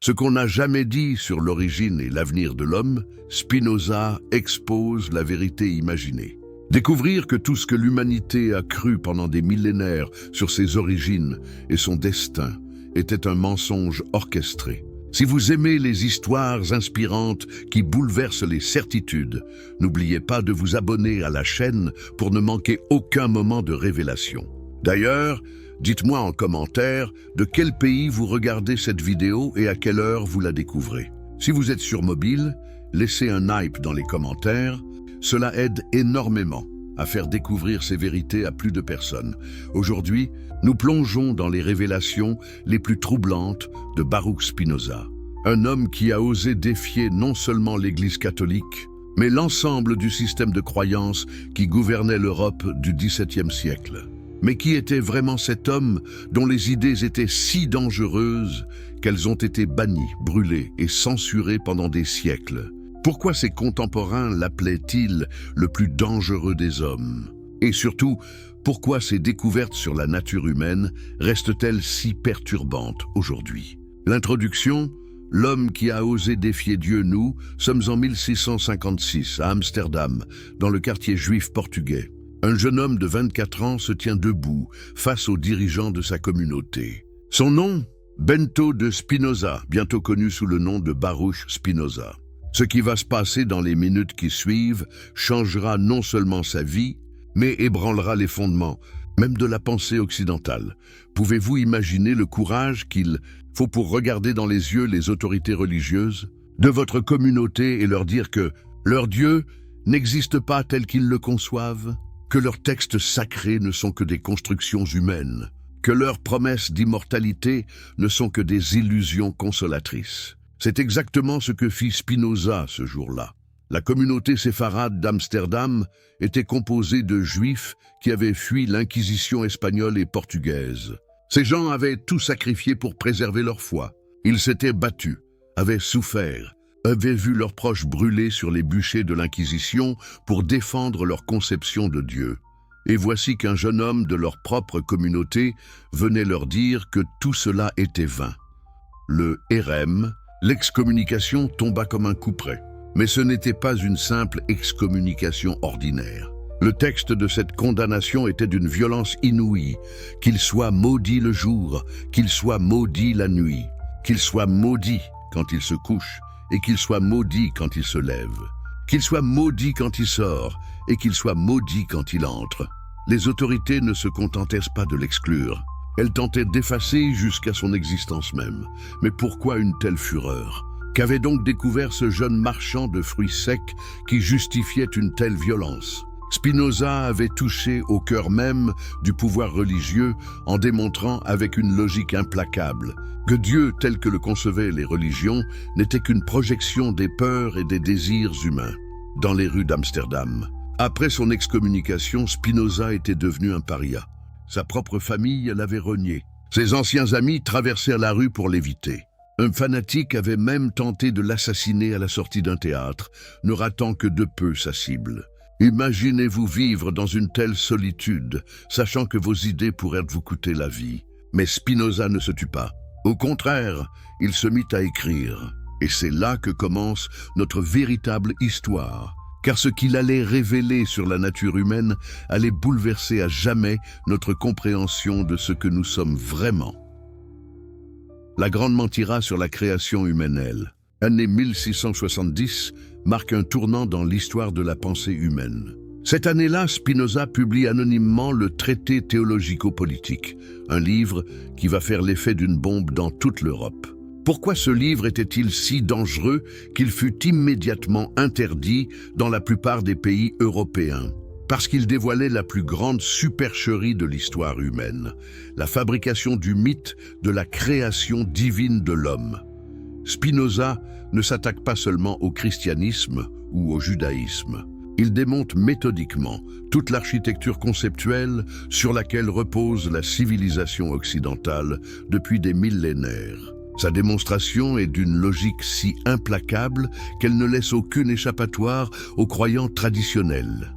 Ce qu'on n'a jamais dit sur l'origine et l'avenir de l'homme, Spinoza expose la vérité imaginée. Découvrir que tout ce que l'humanité a cru pendant des millénaires sur ses origines et son destin était un mensonge orchestré. Si vous aimez les histoires inspirantes qui bouleversent les certitudes, n'oubliez pas de vous abonner à la chaîne pour ne manquer aucun moment de révélation. D'ailleurs, dites-moi en commentaire de quel pays vous regardez cette vidéo et à quelle heure vous la découvrez. Si vous êtes sur mobile, laissez un hype dans les commentaires. Cela aide énormément à faire découvrir ces vérités à plus de personnes. Aujourd'hui, nous plongeons dans les révélations les plus troublantes de Baruch Spinoza, un homme qui a osé défier non seulement l'Église catholique, mais l'ensemble du système de croyances qui gouvernait l'Europe du XVIIe siècle. Mais qui était vraiment cet homme dont les idées étaient si dangereuses qu'elles ont été bannies, brûlées et censurées pendant des siècles? Pourquoi ses contemporains l'appelaient-ils le plus dangereux des hommes? Et surtout, pourquoi ses découvertes sur la nature humaine restent-elles si perturbantes aujourd'hui? L'introduction, l'homme qui a osé défier Dieu. Nous sommes en 1656 à Amsterdam, dans le quartier juif portugais. Un jeune homme de 24 ans se tient debout face aux dirigeants de sa communauté. Son nom, Bento de Spinoza, bientôt connu sous le nom de Baruch Spinoza. Ce qui va se passer dans les minutes qui suivent changera non seulement sa vie, mais ébranlera les fondements, même de la pensée occidentale. Pouvez-vous imaginer le courage qu'il faut pour regarder dans les yeux les autorités religieuses de votre communauté et leur dire que leur Dieu n'existe pas tel qu'ils le conçoivent, que leurs textes sacrés ne sont que des constructions humaines, que leurs promesses d'immortalité ne sont que des illusions consolatrices? C'est exactement ce que fit Spinoza ce jour-là. La communauté séfarade d'Amsterdam était composée de juifs qui avaient fui l'inquisition espagnole et portugaise. Ces gens avaient tout sacrifié pour préserver leur foi. Ils s'étaient battus, avaient souffert, avaient vu leurs proches brûlés sur les bûchers de l'inquisition pour défendre leur conception de Dieu. Et voici qu'un jeune homme de leur propre communauté venait leur dire que tout cela était vain. Le hérem, l'excommunication, tomba comme un couperet. Mais ce n'était pas une simple excommunication ordinaire. Le texte de cette condamnation était d'une violence inouïe. Qu'il soit maudit le jour, qu'il soit maudit la nuit, qu'il soit maudit quand il se couche, et qu'il soit maudit quand il se lève, qu'il soit maudit quand il sort, et qu'il soit maudit quand il entre. Les autorités ne se contentaient pas de l'exclure. Elles tentaient d'effacer jusqu'à son existence même. Mais pourquoi une telle fureur? Qu'avait donc découvert ce jeune marchand de fruits secs qui justifiait une telle violence? Spinoza avait touché au cœur même du pouvoir religieux en démontrant avec une logique implacable que Dieu, tel que le concevaient les religions, n'était qu'une projection des peurs et des désirs humains. Dans les rues d'Amsterdam, après son excommunication, Spinoza était devenu un paria. Sa propre famille l'avait renié. Ses anciens amis traversèrent la rue pour l'éviter. Un fanatique avait même tenté de l'assassiner à la sortie d'un théâtre, ne ratant que de peu sa cible. Imaginez-vous vivre dans une telle solitude, sachant que vos idées pourraient vous coûter la vie. Mais Spinoza ne se tut pas. Au contraire, il se mit à écrire. Et c'est là que commence notre véritable histoire. Car ce qu'il allait révéler sur la nature humaine allait bouleverser à jamais notre compréhension de ce que nous sommes vraiment. La grande mentira sur la création humaine, année 1670, marque un tournant dans l'histoire de la pensée humaine. Cette année-là, Spinoza publie anonymement le Traité théologico-politique, un livre qui va faire l'effet d'une bombe dans toute l'Europe. Pourquoi ce livre était-il si dangereux qu'il fut immédiatement interdit dans la plupart des pays européens? Parce qu'il dévoilait la plus grande supercherie de l'histoire humaine, la fabrication du mythe de la création divine de l'homme. Spinoza ne s'attaque pas seulement au christianisme ou au judaïsme. Il démonte méthodiquement toute l'architecture conceptuelle sur laquelle repose la civilisation occidentale depuis des millénaires. Sa démonstration est d'une logique si implacable qu'elle ne laisse aucune échappatoire aux croyants traditionnels.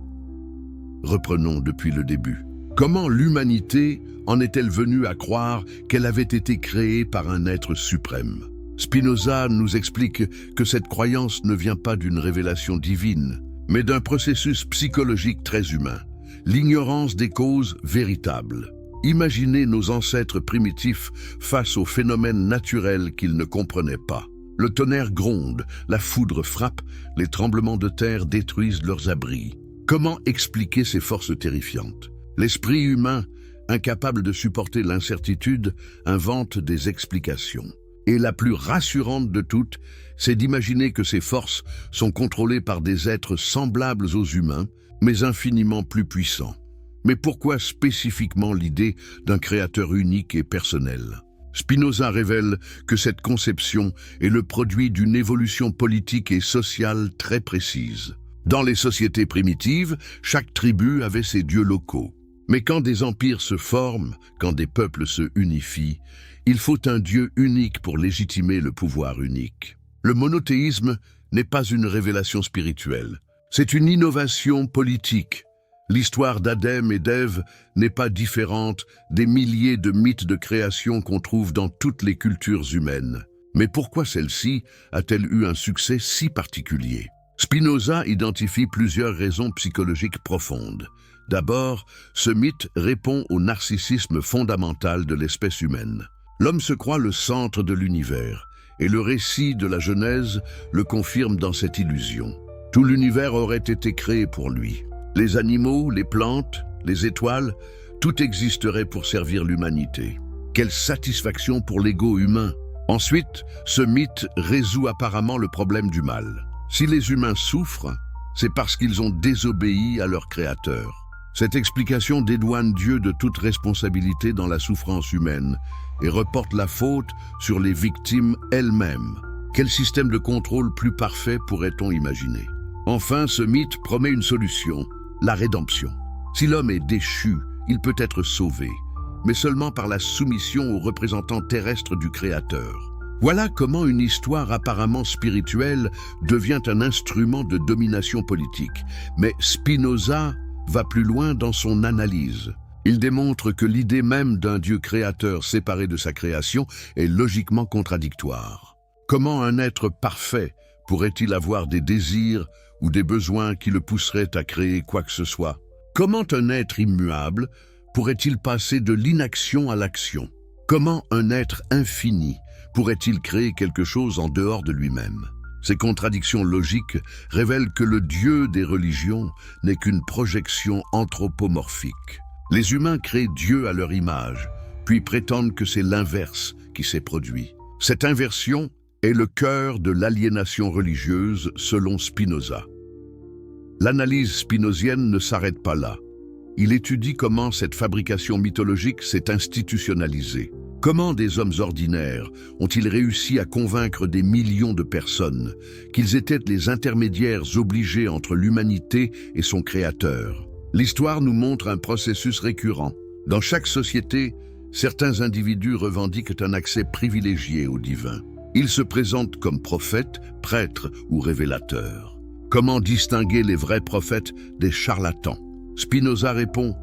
Reprenons depuis le début. Comment l'humanité en est-elle venue à croire qu'elle avait été créée par un être suprême? Spinoza nous explique que cette croyance ne vient pas d'une révélation divine, mais d'un processus psychologique très humain, l'ignorance des causes véritables. Imaginez nos ancêtres primitifs face aux phénomènes naturels qu'ils ne comprenaient pas. Le tonnerre gronde, la foudre frappe, les tremblements de terre détruisent leurs abris. Comment expliquer ces forces terrifiantes? L'esprit humain, incapable de supporter l'incertitude, invente des explications. Et la plus rassurante de toutes, c'est d'imaginer que ces forces sont contrôlées par des êtres semblables aux humains, mais infiniment plus puissants. Mais pourquoi spécifiquement l'idée d'un créateur unique et personnel? Spinoza révèle que cette conception est le produit d'une évolution politique et sociale très précise. Dans les sociétés primitives, chaque tribu avait ses dieux locaux. Mais quand des empires se forment, quand des peuples se unifient, il faut un Dieu unique pour légitimer le pouvoir unique. Le monothéisme n'est pas une révélation spirituelle, c'est une innovation politique. L'histoire d'Adam et d'Ève n'est pas différente des milliers de mythes de création qu'on trouve dans toutes les cultures humaines. Mais pourquoi celle-ci a-t-elle eu un succès si particulier? Spinoza identifie plusieurs raisons psychologiques profondes. D'abord, ce mythe répond au narcissisme fondamental de l'espèce humaine. L'homme se croit le centre de l'univers, et le récit de la Genèse le confirme dans cette illusion. Tout l'univers aurait été créé pour lui. Les animaux, les plantes, les étoiles, tout existerait pour servir l'humanité. Quelle satisfaction pour l'ego humain! Ensuite, ce mythe résout apparemment le problème du mal. Si les humains souffrent, c'est parce qu'ils ont désobéi à leur créateur. Cette explication dédouane Dieu de toute responsabilité dans la souffrance humaine et reporte la faute sur les victimes elles-mêmes. Quel système de contrôle plus parfait pourrait-on imaginer? Enfin, ce mythe promet une solution, la rédemption. Si l'homme est déchu, il peut être sauvé, mais seulement par la soumission aux représentants terrestres du Créateur. Voilà comment une histoire apparemment spirituelle devient un instrument de domination politique. Mais Spinoza va plus loin dans son analyse. Il démontre que l'idée même d'un Dieu créateur séparé de sa création est logiquement contradictoire. Comment un être parfait pourrait-il avoir des désirs ou des besoins qui le pousseraient à créer quoi que ce soit? Comment un être immuable pourrait-il passer de l'inaction à l'action? Comment un être infini pourrait-il créer quelque chose en dehors de lui-même? Ces contradictions logiques révèlent que le Dieu des religions n'est qu'une projection anthropomorphique. Les humains créent Dieu à leur image, puis prétendent que c'est l'inverse qui s'est produit. Cette inversion est le cœur de l'aliénation religieuse selon Spinoza. L'analyse spinozienne ne s'arrête pas là. Il étudie comment cette fabrication mythologique s'est institutionnalisée. Comment des hommes ordinaires ont-ils réussi à convaincre des millions de personnes qu'ils étaient les intermédiaires obligés entre l'humanité et son créateur? L'histoire nous montre un processus récurrent. Dans chaque société, certains individus revendiquent un accès privilégié au divin. Ils se présentent comme prophètes, prêtres ou révélateurs. Comment distinguer les vrais prophètes des charlatans? Spinoza répond: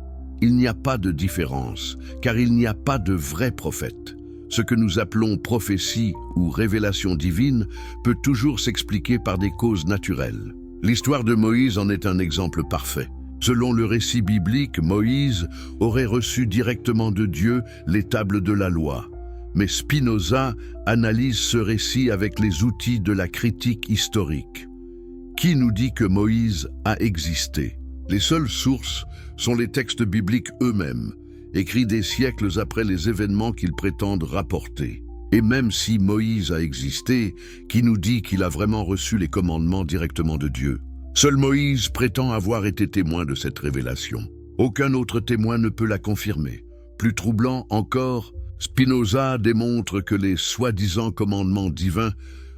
il n'y a pas de différence, car il n'y a pas de vrais prophètes. Ce que nous appelons prophétie ou révélation divine peut toujours s'expliquer par des causes naturelles. L'histoire de Moïse en est un exemple parfait. Selon le récit biblique, Moïse aurait reçu directement de Dieu les tables de la loi. Mais Spinoza analyse ce récit avec les outils de la critique historique. Qui nous dit que Moïse a existé? Les seules sources sont les textes bibliques eux-mêmes, écrits des siècles après les événements qu'ils prétendent rapporter. Et même si Moïse a existé, qui nous dit qu'il a vraiment reçu les commandements directement de Dieu? Seul Moïse prétend avoir été témoin de cette révélation. Aucun autre témoin ne peut la confirmer. Plus troublant encore, Spinoza démontre que les soi-disant commandements divins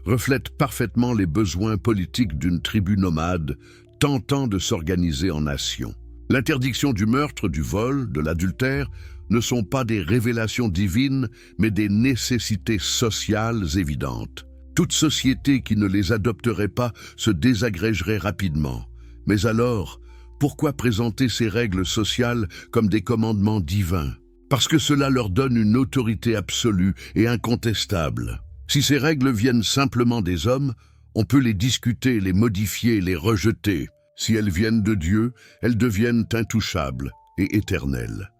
reflètent parfaitement les besoins politiques d'une tribu nomade tentant de s'organiser en nation. L'interdiction du meurtre, du vol, de l'adultère ne sont pas des révélations divines, mais des nécessités sociales évidentes. Toute société qui ne les adopterait pas se désagrégerait rapidement. Mais alors, pourquoi présenter ces règles sociales comme des commandements divins? Parce que cela leur donne une autorité absolue et incontestable. Si ces règles viennent simplement des hommes, on peut les discuter, les modifier, les rejeter. Si elles viennent de Dieu, elles deviennent intouchables et éternelles.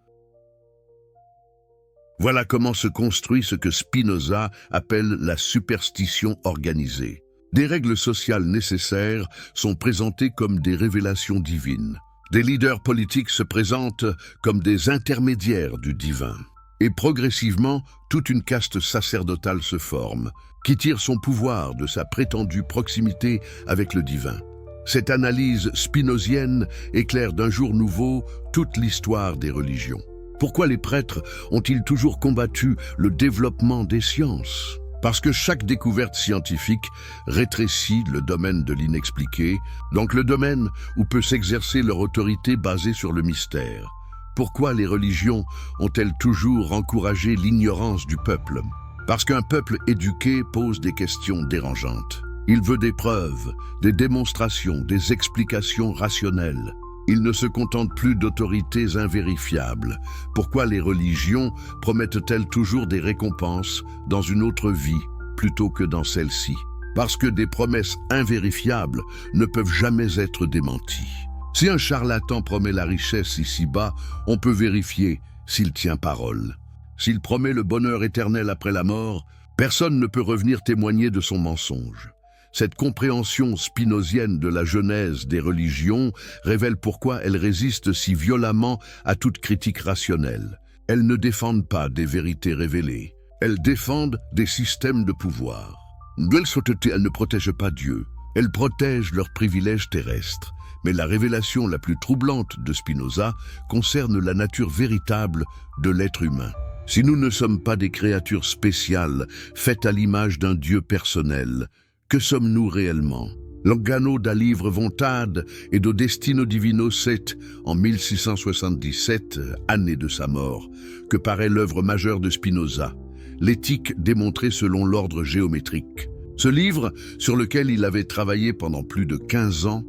Voilà comment se construit ce que Spinoza appelle la superstition organisée. Des règles sociales nécessaires sont présentées comme des révélations divines. Des leaders politiques se présentent comme des intermédiaires du divin. Et progressivement, toute une caste sacerdotale se forme, qui tire son pouvoir de sa prétendue proximité avec le divin. Cette analyse spinozienne éclaire d'un jour nouveau toute l'histoire des religions. Pourquoi les prêtres ont-ils toujours combattu le développement des sciences? Parce que chaque découverte scientifique rétrécit le domaine de l'inexpliqué, donc le domaine où peut s'exercer leur autorité basée sur le mystère. Pourquoi les religions ont-elles toujours encouragé l'ignorance du peuple? Parce qu'un peuple éduqué pose des questions dérangeantes. Il veut des preuves, des démonstrations, des explications rationnelles. Il ne se contente plus d'autorités invérifiables. Pourquoi les religions promettent-elles toujours des récompenses dans une autre vie plutôt que dans celle-ci? Parce que des promesses invérifiables ne peuvent jamais être démenties. Si un charlatan promet la richesse ici-bas, on peut vérifier s'il tient parole. S'il promet le bonheur éternel après la mort, personne ne peut revenir témoigner de son mensonge. Cette compréhension spinozienne de la genèse des religions révèle pourquoi elles résistent si violemment à toute critique rationnelle. Elles ne défendent pas des vérités révélées, elles défendent des systèmes de pouvoir. Elles ne protègent pas Dieu, elles protègent leurs privilèges terrestres. Mais la révélation la plus troublante de Spinoza concerne la nature véritable de l'être humain. Si nous ne sommes pas des créatures spéciales, faites à l'image d'un Dieu personnel, que sommes-nous réellement? L'Organo da Livre Vontade et do Destino Divino, c'est en 1677, année de sa mort, que paraît l'œuvre majeure de Spinoza, l'éthique démontrée selon l'ordre géométrique. Ce livre, sur lequel il avait travaillé pendant plus de 15 ans,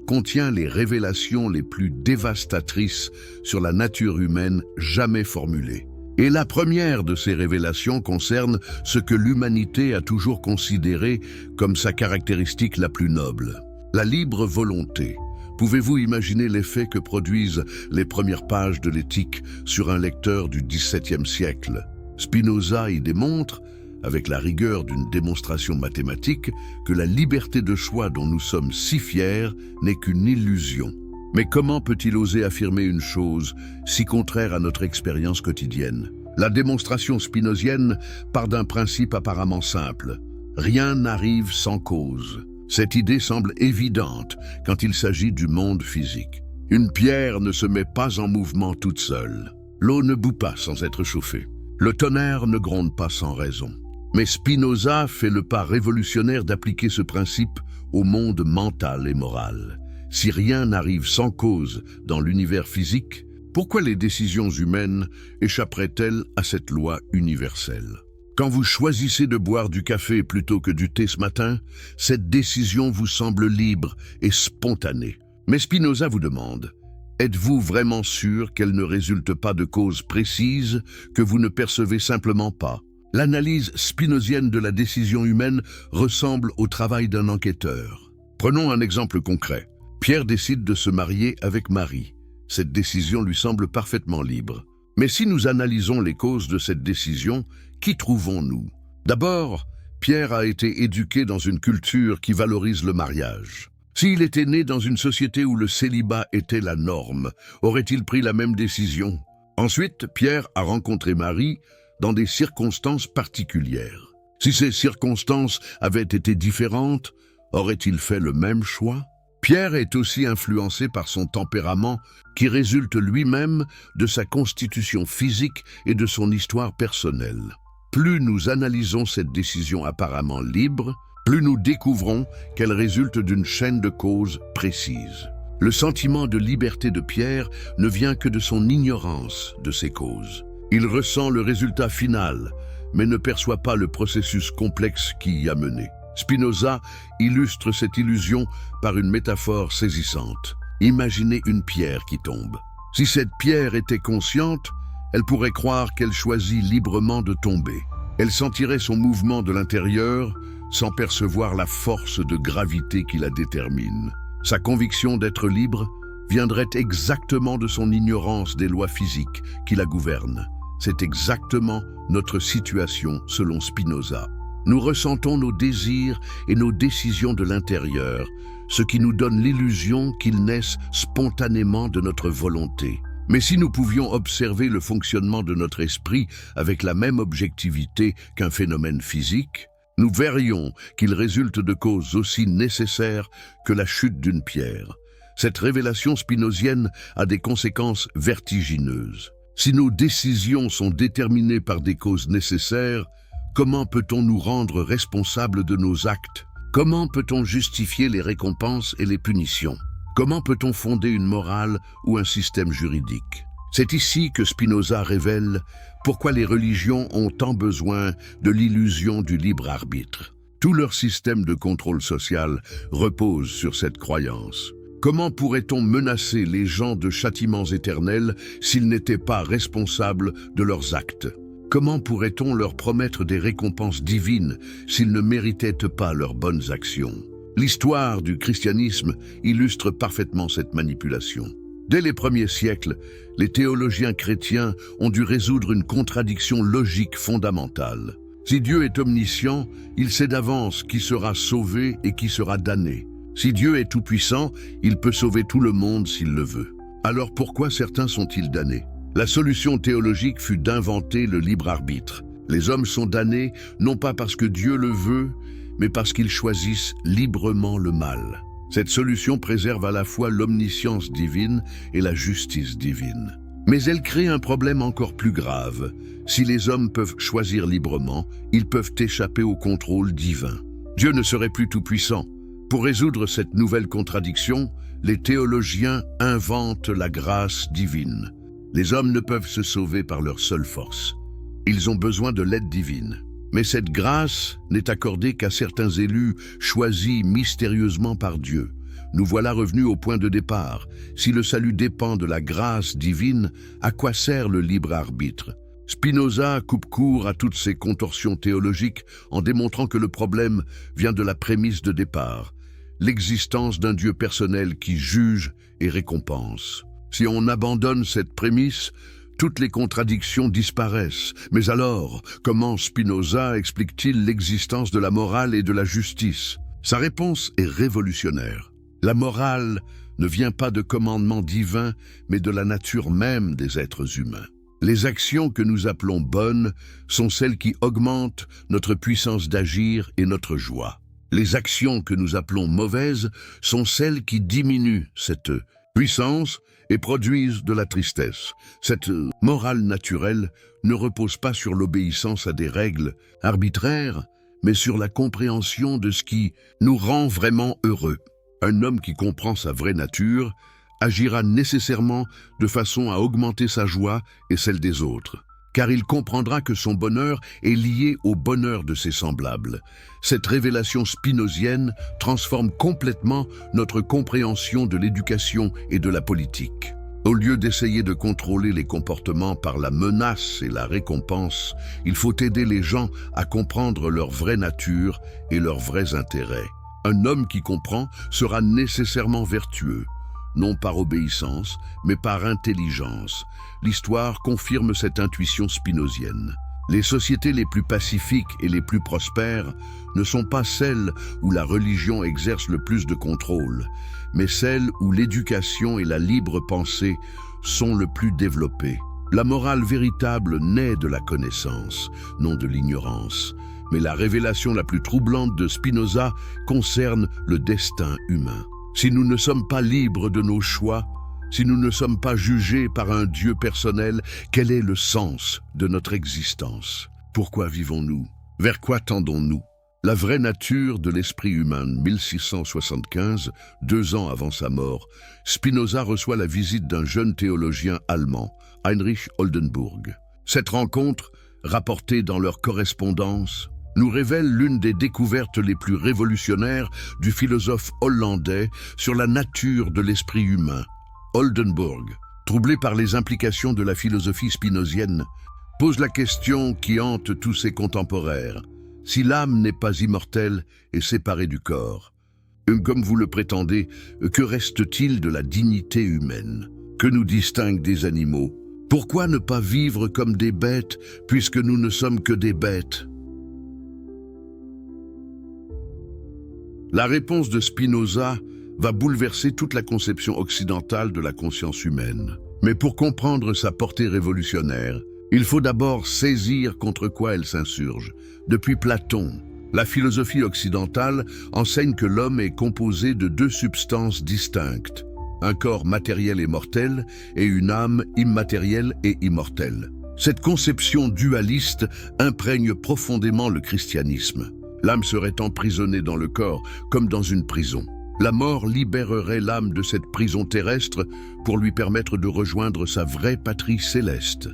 contient les révélations les plus dévastatrices sur la nature humaine jamais formulées. Et la première de ces révélations concerne ce que l'humanité a toujours considéré comme sa caractéristique la plus noble, la libre volonté. Pouvez-vous imaginer l'effet que produisent les premières pages de l'éthique sur un lecteur du XVIIe siècle? Spinoza y démontre, avec la rigueur d'une démonstration mathématique, que la liberté de choix dont nous sommes si fiers n'est qu'une illusion. Mais comment peut-il oser affirmer une chose si contraire à notre expérience quotidienne? La démonstration spinozienne part d'un principe apparemment simple. Rien n'arrive sans cause. Cette idée semble évidente quand il s'agit du monde physique. Une pierre ne se met pas en mouvement toute seule. L'eau ne bout pas sans être chauffée. Le tonnerre ne gronde pas sans raison. Mais Spinoza fait le pas révolutionnaire d'appliquer ce principe au monde mental et moral. Si rien n'arrive sans cause dans l'univers physique, pourquoi les décisions humaines échapperaient-elles à cette loi universelle? Quand vous choisissez de boire du café plutôt que du thé ce matin, cette décision vous semble libre et spontanée. Mais Spinoza vous demande, êtes-vous vraiment sûr qu'elle ne résulte pas de causes précises que vous ne percevez simplement pas? L'analyse spinozienne de la décision humaine ressemble au travail d'un enquêteur. Prenons un exemple concret. Pierre décide de se marier avec Marie. Cette décision lui semble parfaitement libre. Mais si nous analysons les causes de cette décision, qui trouvons-nous? D'abord, Pierre a été éduqué dans une culture qui valorise le mariage. S'il était né dans une société où le célibat était la norme, aurait-il pris la même décision? Ensuite, Pierre a rencontré Marie dans des circonstances particulières. Si ces circonstances avaient été différentes, aurait-il fait le même choix? Pierre est aussi influencé par son tempérament qui résulte lui-même de sa constitution physique et de son histoire personnelle. Plus nous analysons cette décision apparemment libre, plus nous découvrons qu'elle résulte d'une chaîne de causes précises. Le sentiment de liberté de Pierre ne vient que de son ignorance de ces causes. Il ressent le résultat final, mais ne perçoit pas le processus complexe qui y a mené. Spinoza illustre cette illusion par une métaphore saisissante. Imaginez une pierre qui tombe. Si cette pierre était consciente, elle pourrait croire qu'elle choisit librement de tomber. Elle sentirait son mouvement de l'intérieur sans percevoir la force de gravité qui la détermine. Sa conviction d'être libre viendrait exactement de son ignorance des lois physiques qui la gouvernent. C'est exactement notre situation selon Spinoza. Nous ressentons nos désirs et nos décisions de l'intérieur, ce qui nous donne l'illusion qu'ils naissent spontanément de notre volonté. Mais si nous pouvions observer le fonctionnement de notre esprit avec la même objectivité qu'un phénomène physique, nous verrions qu'il résulte de causes aussi nécessaires que la chute d'une pierre. Cette révélation spinozienne a des conséquences vertigineuses. Si nos décisions sont déterminées par des causes nécessaires, comment peut-on nous rendre responsables de nos actes? Comment peut-on justifier les récompenses et les punitions? Comment peut-on fonder une morale ou un système juridique? C'est ici que Spinoza révèle pourquoi les religions ont tant besoin de l'illusion du libre arbitre. Tout leur système de contrôle social repose sur cette croyance. Comment pourrait-on menacer les gens de châtiments éternels s'ils n'étaient pas responsables de leurs actes? Comment pourrait-on leur promettre des récompenses divines s'ils ne méritaient pas leurs bonnes actions? L'histoire du christianisme illustre parfaitement cette manipulation. Dès les premiers siècles, les théologiens chrétiens ont dû résoudre une contradiction logique fondamentale. Si Dieu est omniscient, il sait d'avance qui sera sauvé et qui sera damné. Si Dieu est tout-puissant, il peut sauver tout le monde s'il le veut. Alors pourquoi certains sont-ils damnés? La solution théologique fut d'inventer le libre arbitre. Les hommes sont damnés non pas parce que Dieu le veut, mais parce qu'ils choisissent librement le mal. Cette solution préserve à la fois l'omniscience divine et la justice divine. Mais elle crée un problème encore plus grave. Si les hommes peuvent choisir librement, ils peuvent échapper au contrôle divin. Dieu ne serait plus tout-puissant. Pour résoudre cette nouvelle contradiction, les théologiens inventent la grâce divine. Les hommes ne peuvent se sauver par leur seule force. Ils ont besoin de l'aide divine. Mais cette grâce n'est accordée qu'à certains élus choisis mystérieusement par Dieu. Nous voilà revenus au point de départ. Si le salut dépend de la grâce divine, à quoi sert le libre arbitre? Spinoza coupe court à toutes ces contorsions théologiques en démontrant que le problème vient de la prémisse de départ, l'existence d'un Dieu personnel qui juge et récompense. Si on abandonne cette prémisse, toutes les contradictions disparaissent. Mais alors, comment Spinoza explique-t-il l'existence de la morale et de la justice? Sa réponse est révolutionnaire. La morale ne vient pas de commandements divins, mais de la nature même des êtres humains. Les actions que nous appelons bonnes sont celles qui augmentent notre puissance d'agir et notre joie. Les actions que nous appelons mauvaises sont celles qui diminuent cette puissance et produisent de la tristesse. Cette morale naturelle ne repose pas sur l'obéissance à des règles arbitraires, mais sur la compréhension de ce qui nous rend vraiment heureux. Un homme qui comprend sa vraie nature agira nécessairement de façon à augmenter sa joie et celle des autres, car il comprendra que son bonheur est lié au bonheur de ses semblables. Cette révélation spinozienne transforme complètement notre compréhension de l'éducation et de la politique. Au lieu d'essayer de contrôler les comportements par la menace et la récompense, il faut aider les gens à comprendre leur vraie nature et leurs vrais intérêts. Un homme qui comprend sera nécessairement vertueux, non par obéissance, mais par intelligence. L'histoire confirme cette intuition spinozienne. Les sociétés les plus pacifiques et les plus prospères ne sont pas celles où la religion exerce le plus de contrôle, mais celles où l'éducation et la libre pensée sont le plus développées. La morale véritable naît de la connaissance, non de l'ignorance. Mais la révélation la plus troublante de Spinoza concerne le destin humain. Si nous ne sommes pas libres de nos choix, si nous ne sommes pas jugés par un Dieu personnel, quel est le sens de notre existence? Pourquoi vivons-nous? Vers quoi tendons-nous? La vraie nature de l'esprit humain, 1675, 2 ans avant sa mort, Spinoza reçoit la visite d'un jeune théologien allemand, Heinrich Oldenburg. Cette rencontre, rapportée dans leur correspondance, nous révèle l'une des découvertes les plus révolutionnaires du philosophe hollandais sur la nature de l'esprit humain. Oldenburg, troublé par les implications de la philosophie spinozienne, pose la question qui hante tous ses contemporains. Si l'âme n'est pas immortelle et séparée du corps, comme vous le prétendez, que reste-t-il de la dignité humaine? Que nous distingue des animaux? Pourquoi ne pas vivre comme des bêtes, puisque nous ne sommes que des bêtes? La réponse de Spinoza va bouleverser toute la conception occidentale de la conscience humaine. Mais pour comprendre sa portée révolutionnaire, il faut d'abord saisir contre quoi elle s'insurge. Depuis Platon, la philosophie occidentale enseigne que l'homme est composé de deux substances distinctes, un corps matériel et mortel et une âme immatérielle et immortelle. Cette conception dualiste imprègne profondément le christianisme. L'âme serait emprisonnée dans le corps, comme dans une prison. La mort libérerait l'âme de cette prison terrestre pour lui permettre de rejoindre sa vraie patrie céleste.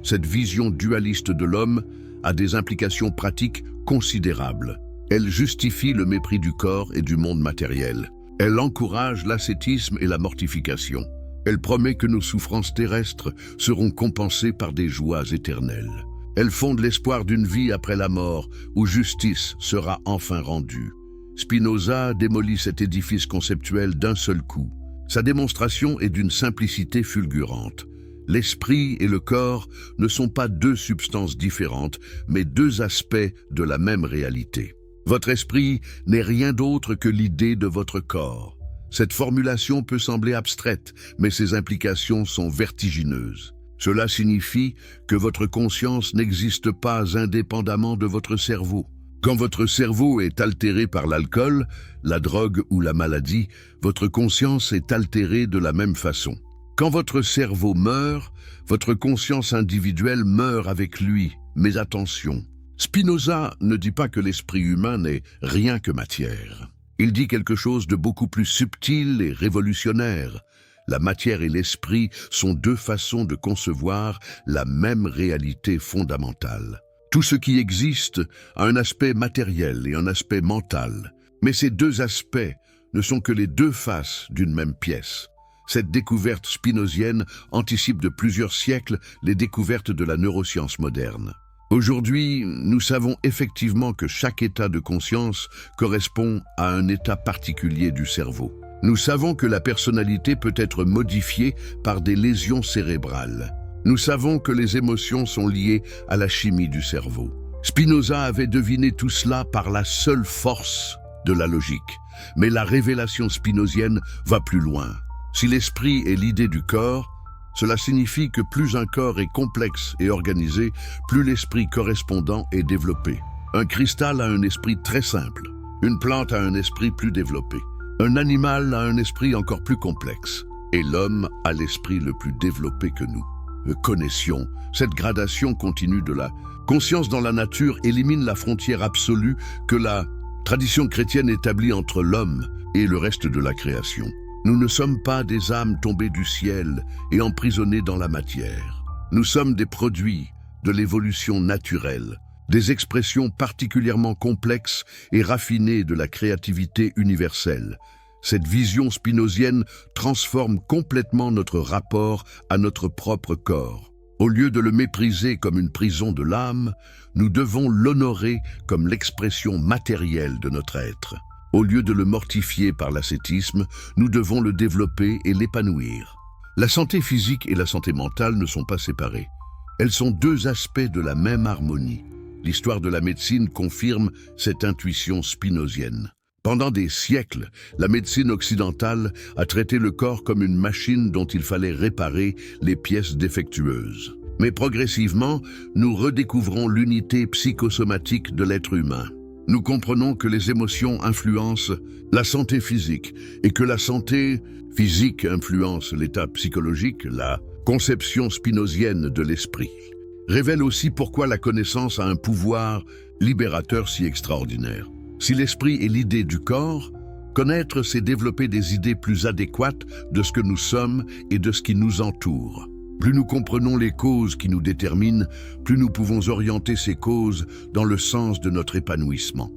Cette vision dualiste de l'homme a des implications pratiques considérables. Elle justifie le mépris du corps et du monde matériel. Elle encourage l'ascétisme et la mortification. Elle promet que nos souffrances terrestres seront compensées par des joies éternelles. Elle fonde l'espoir d'une vie après la mort, où justice sera enfin rendue. Spinoza démolit cet édifice conceptuel d'un seul coup. Sa démonstration est d'une simplicité fulgurante. L'esprit et le corps ne sont pas deux substances différentes, mais deux aspects de la même réalité. Votre esprit n'est rien d'autre que l'idée de votre corps. Cette formulation peut sembler abstraite, mais ses implications sont vertigineuses. Cela signifie que votre conscience n'existe pas indépendamment de votre cerveau. Quand votre cerveau est altéré par l'alcool, la drogue ou la maladie, votre conscience est altérée de la même façon. Quand votre cerveau meurt, votre conscience individuelle meurt avec lui. Mais attention, Spinoza ne dit pas que l'esprit humain n'est rien que matière. Il dit quelque chose de beaucoup plus subtil et révolutionnaire. La matière et l'esprit sont deux façons de concevoir la même réalité fondamentale. Tout ce qui existe a un aspect matériel et un aspect mental. Mais ces deux aspects ne sont que les deux faces d'une même pièce. Cette découverte spinozienne anticipe de plusieurs siècles les découvertes de la neuroscience moderne. Aujourd'hui, nous savons effectivement que chaque état de conscience correspond à un état particulier du cerveau. Nous savons que la personnalité peut être modifiée par des lésions cérébrales. Nous savons que les émotions sont liées à la chimie du cerveau. Spinoza avait deviné tout cela par la seule force de la logique. Mais la révélation spinozienne va plus loin. Si l'esprit est l'idée du corps, cela signifie que plus un corps est complexe et organisé, plus l'esprit correspondant est développé. Un cristal a un esprit très simple. Une plante a un esprit plus développé. Un animal a un esprit encore plus complexe. Et l'homme a l'esprit le plus développé que nous. Connaissions. Cette gradation continue de la conscience dans la nature élimine la frontière absolue que la tradition chrétienne établit entre l'homme et le reste de la création. Nous ne sommes pas des âmes tombées du ciel et emprisonnées dans la matière. Nous sommes des produits de l'évolution naturelle, des expressions particulièrement complexes et raffinées de la créativité universelle. Cette vision spinozienne transforme complètement notre rapport à notre propre corps. Au lieu de le mépriser comme une prison de l'âme, nous devons l'honorer comme l'expression matérielle de notre être. Au lieu de le mortifier par l'ascétisme, nous devons le développer et l'épanouir. La santé physique et la santé mentale ne sont pas séparées. Elles sont deux aspects de la même harmonie. L'histoire de la médecine confirme cette intuition spinozienne. Pendant des siècles, la médecine occidentale a traité le corps comme une machine dont il fallait réparer les pièces défectueuses. Mais progressivement, nous redécouvrons l'unité psychosomatique de l'être humain. Nous comprenons que les émotions influencent la santé physique et que la santé physique influence l'état psychologique, la conception spinozienne de l'esprit. Révèle aussi pourquoi la connaissance a un pouvoir libérateur si extraordinaire. Si l'esprit est l'idée du corps, connaître c'est développer des idées plus adéquates de ce que nous sommes et de ce qui nous entoure. Plus nous comprenons les causes qui nous déterminent, plus nous pouvons orienter ces causes dans le sens de notre épanouissement.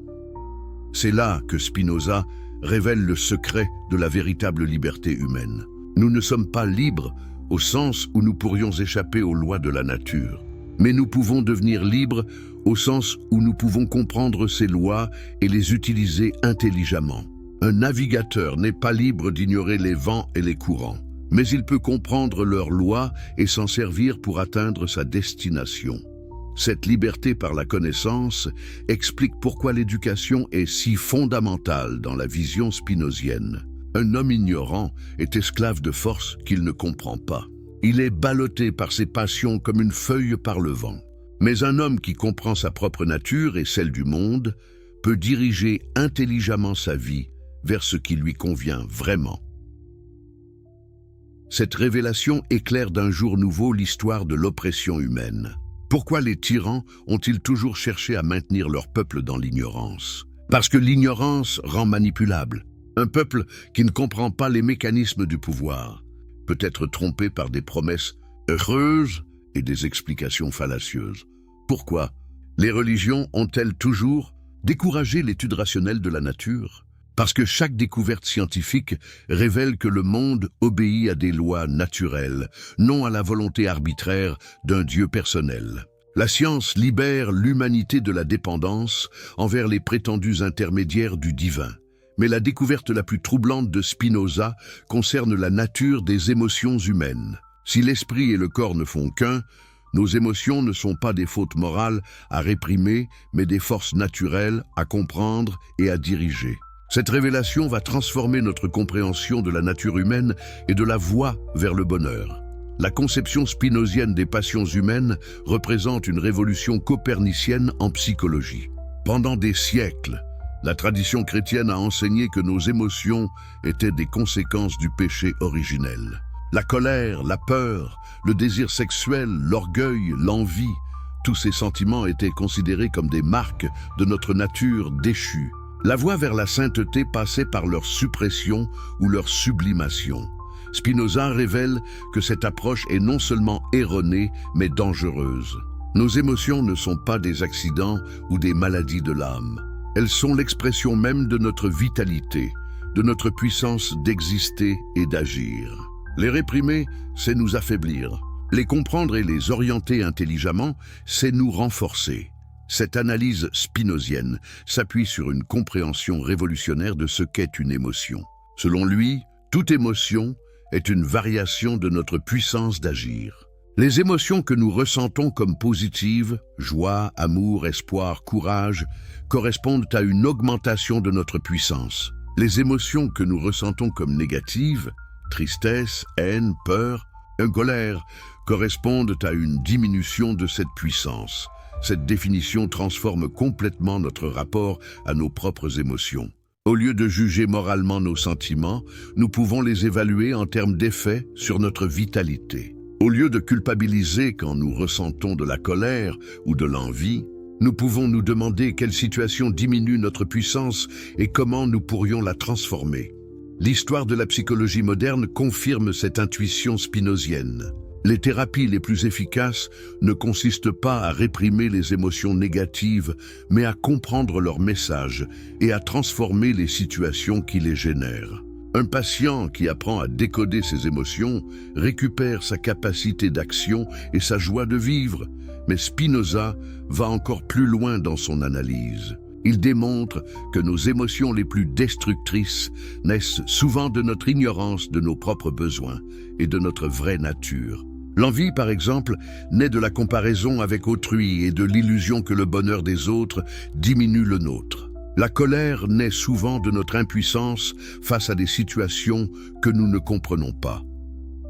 C'est là que Spinoza révèle le secret de la véritable liberté humaine. Nous ne sommes pas libres au sens où nous pourrions échapper aux lois de la nature. Mais nous pouvons devenir libres au sens où nous pouvons comprendre ces lois et les utiliser intelligemment. Un navigateur n'est pas libre d'ignorer les vents et les courants, mais il peut comprendre leurs lois et s'en servir pour atteindre sa destination. Cette liberté par la connaissance explique pourquoi l'éducation est si fondamentale dans la vision spinozienne. Un homme ignorant est esclave de forces qu'il ne comprend pas. Il est ballotté par ses passions comme une feuille par le vent. Mais un homme qui comprend sa propre nature et celle du monde peut diriger intelligemment sa vie vers ce qui lui convient vraiment. Cette révélation éclaire d'un jour nouveau l'histoire de l'oppression humaine. Pourquoi les tyrans ont-ils toujours cherché à maintenir leur peuple dans l'ignorance? Parce que l'ignorance rend manipulable. Un peuple qui ne comprend pas les mécanismes du pouvoir peut être trompé par des promesses heureuses et des explications fallacieuses. Pourquoi? Les religions ont-elles toujours découragé l'étude rationnelle de la nature? Parce que chaque découverte scientifique révèle que le monde obéit à des lois naturelles, non à la volonté arbitraire d'un Dieu personnel. La science libère l'humanité de la dépendance envers les prétendus intermédiaires du divin. Mais la découverte la plus troublante de Spinoza concerne la nature des émotions humaines. Si l'esprit et le corps ne font qu'un, nos émotions ne sont pas des fautes morales à réprimer, mais des forces naturelles à comprendre et à diriger. Cette révélation va transformer notre compréhension de la nature humaine et de la voie vers le bonheur. La conception spinozienne des passions humaines représente une révolution copernicienne en psychologie. Pendant des siècles, la tradition chrétienne a enseigné que nos émotions étaient des conséquences du péché originel. La colère, la peur, le désir sexuel, l'orgueil, l'envie, tous ces sentiments étaient considérés comme des marques de notre nature déchue. La voie vers la sainteté passait par leur suppression ou leur sublimation. Spinoza révèle que cette approche est non seulement erronée, mais dangereuse. Nos émotions ne sont pas des accidents ou des maladies de l'âme. Elles sont l'expression même de notre vitalité, de notre puissance d'exister et d'agir. Les réprimer, c'est nous affaiblir. Les comprendre et les orienter intelligemment, c'est nous renforcer. Cette analyse spinozienne s'appuie sur une compréhension révolutionnaire de ce qu'est une émotion. Selon lui, toute émotion est une variation de notre puissance d'agir. Les émotions que nous ressentons comme positives, joie, amour, espoir, courage, correspondent à une augmentation de notre puissance. Les émotions que nous ressentons comme négatives, tristesse, haine, peur, colère, correspondent à une diminution de cette puissance. Cette définition transforme complètement notre rapport à nos propres émotions. Au lieu de juger moralement nos sentiments, nous pouvons les évaluer en termes d'effet sur notre vitalité. Au lieu de culpabiliser quand nous ressentons de la colère ou de l'envie, nous pouvons nous demander quelle situation diminue notre puissance et comment nous pourrions la transformer. L'histoire de la psychologie moderne confirme cette intuition spinozienne. Les thérapies les plus efficaces ne consistent pas à réprimer les émotions négatives, mais à comprendre leurs messages et à transformer les situations qui les génèrent. Un patient qui apprend à décoder ses émotions récupère sa capacité d'action et sa joie de vivre, mais Spinoza va encore plus loin dans son analyse. Il démontre que nos émotions les plus destructrices naissent souvent de notre ignorance de nos propres besoins et de notre vraie nature. L'envie, par exemple, naît de la comparaison avec autrui et de l'illusion que le bonheur des autres diminue le nôtre. La colère naît souvent de notre impuissance face à des situations que nous ne comprenons pas.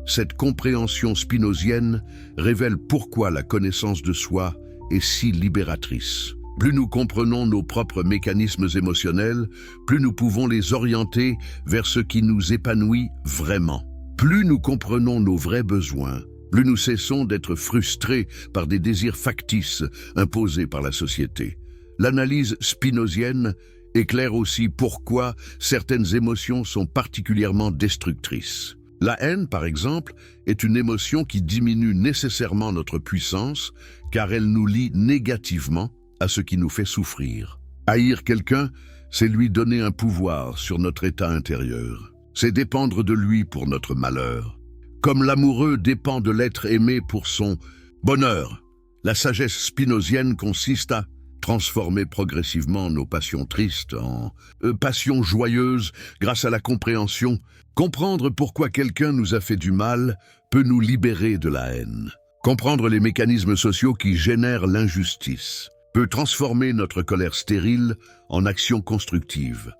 Cette compréhension spinozienne révèle pourquoi la connaissance de soi est si libératrice. Plus nous comprenons nos propres mécanismes émotionnels, plus nous pouvons les orienter vers ce qui nous épanouit vraiment. Plus nous comprenons nos vrais besoins, plus nous cessons d'être frustrés par des désirs factices imposés par la société. L'analyse spinozienne éclaire aussi pourquoi certaines émotions sont particulièrement destructrices. La haine, par exemple, est une émotion qui diminue nécessairement notre puissance car elle nous lie négativement à ce qui nous fait souffrir. Haïr quelqu'un, c'est lui donner un pouvoir sur notre état intérieur. C'est dépendre de lui pour notre malheur. Comme l'amoureux dépend de l'être aimé pour son bonheur, La sagesse spinozienne consiste à transformer progressivement nos passions tristes en passions joyeuses grâce à la compréhension. Comprendre pourquoi quelqu'un nous a fait du mal peut nous libérer de la haine. Comprendre les mécanismes sociaux qui génèrent l'injustice peut transformer notre colère stérile en action constructive.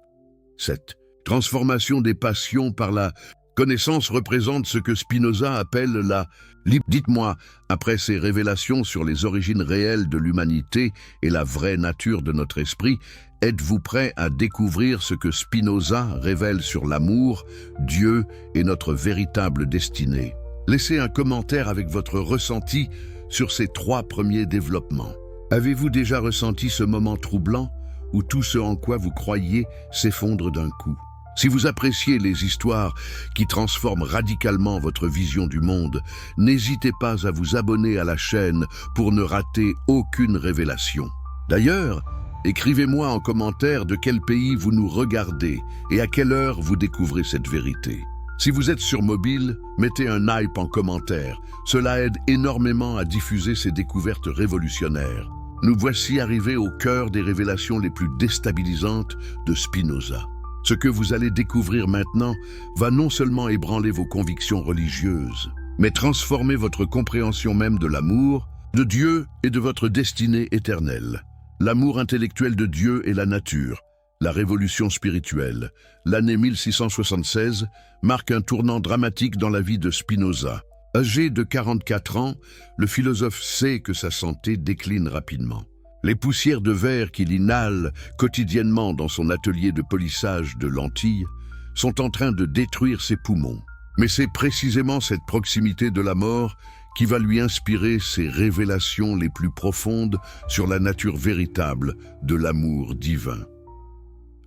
Cette transformation des passions par la connaissance représente ce que Spinoza appelle la Dites-moi, après ces révélations sur les origines réelles de l'humanité et la vraie nature de notre esprit, êtes-vous prêt à découvrir ce que Spinoza révèle sur l'amour, Dieu et notre véritable destinée? Laissez un commentaire avec votre ressenti sur ces 3 premiers développements. Avez-vous déjà ressenti ce moment troublant où tout ce en quoi vous croyiez s'effondre d'un coup? Si vous appréciez les histoires qui transforment radicalement votre vision du monde, n'hésitez pas à vous abonner à la chaîne pour ne rater aucune révélation. D'ailleurs, écrivez-moi en commentaire de quel pays vous nous regardez et à quelle heure vous découvrez cette vérité. Si vous êtes sur mobile, mettez un hype en commentaire. Cela aide énormément à diffuser ces découvertes révolutionnaires. Nous voici arrivés au cœur des révélations les plus déstabilisantes de Spinoza. Ce que vous allez découvrir maintenant va non seulement ébranler vos convictions religieuses, mais transformer votre compréhension même de l'amour, de Dieu et de votre destinée éternelle. L'amour intellectuel de Dieu et la nature, la révolution spirituelle, l'année 1676, marque un tournant dramatique dans la vie de Spinoza. Âgé de 44 ans, le philosophe sait que sa santé décline rapidement. Les poussières de verre qu'il inhale quotidiennement dans son atelier de polissage de lentilles sont en train de détruire ses poumons. Mais c'est précisément cette proximité de la mort qui va lui inspirer ses révélations les plus profondes sur la nature véritable de l'amour divin.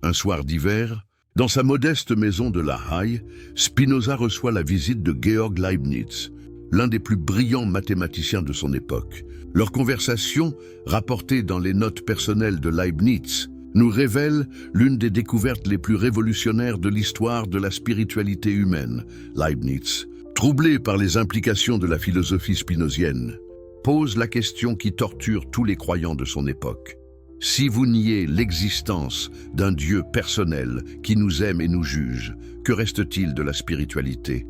Un soir d'hiver, dans sa modeste maison de La Haye, Spinoza reçoit la visite de Georg Leibniz, l'un des plus brillants mathématiciens de son époque. Leur conversation, rapportée dans les notes personnelles de Leibniz, nous révèle l'une des découvertes les plus révolutionnaires de l'histoire de la spiritualité humaine. Leibniz, troublé par les implications de la philosophie spinozienne, pose la question qui torture tous les croyants de son époque. Si vous niez l'existence d'un Dieu personnel qui nous aime et nous juge, que reste-t-il de la spiritualité?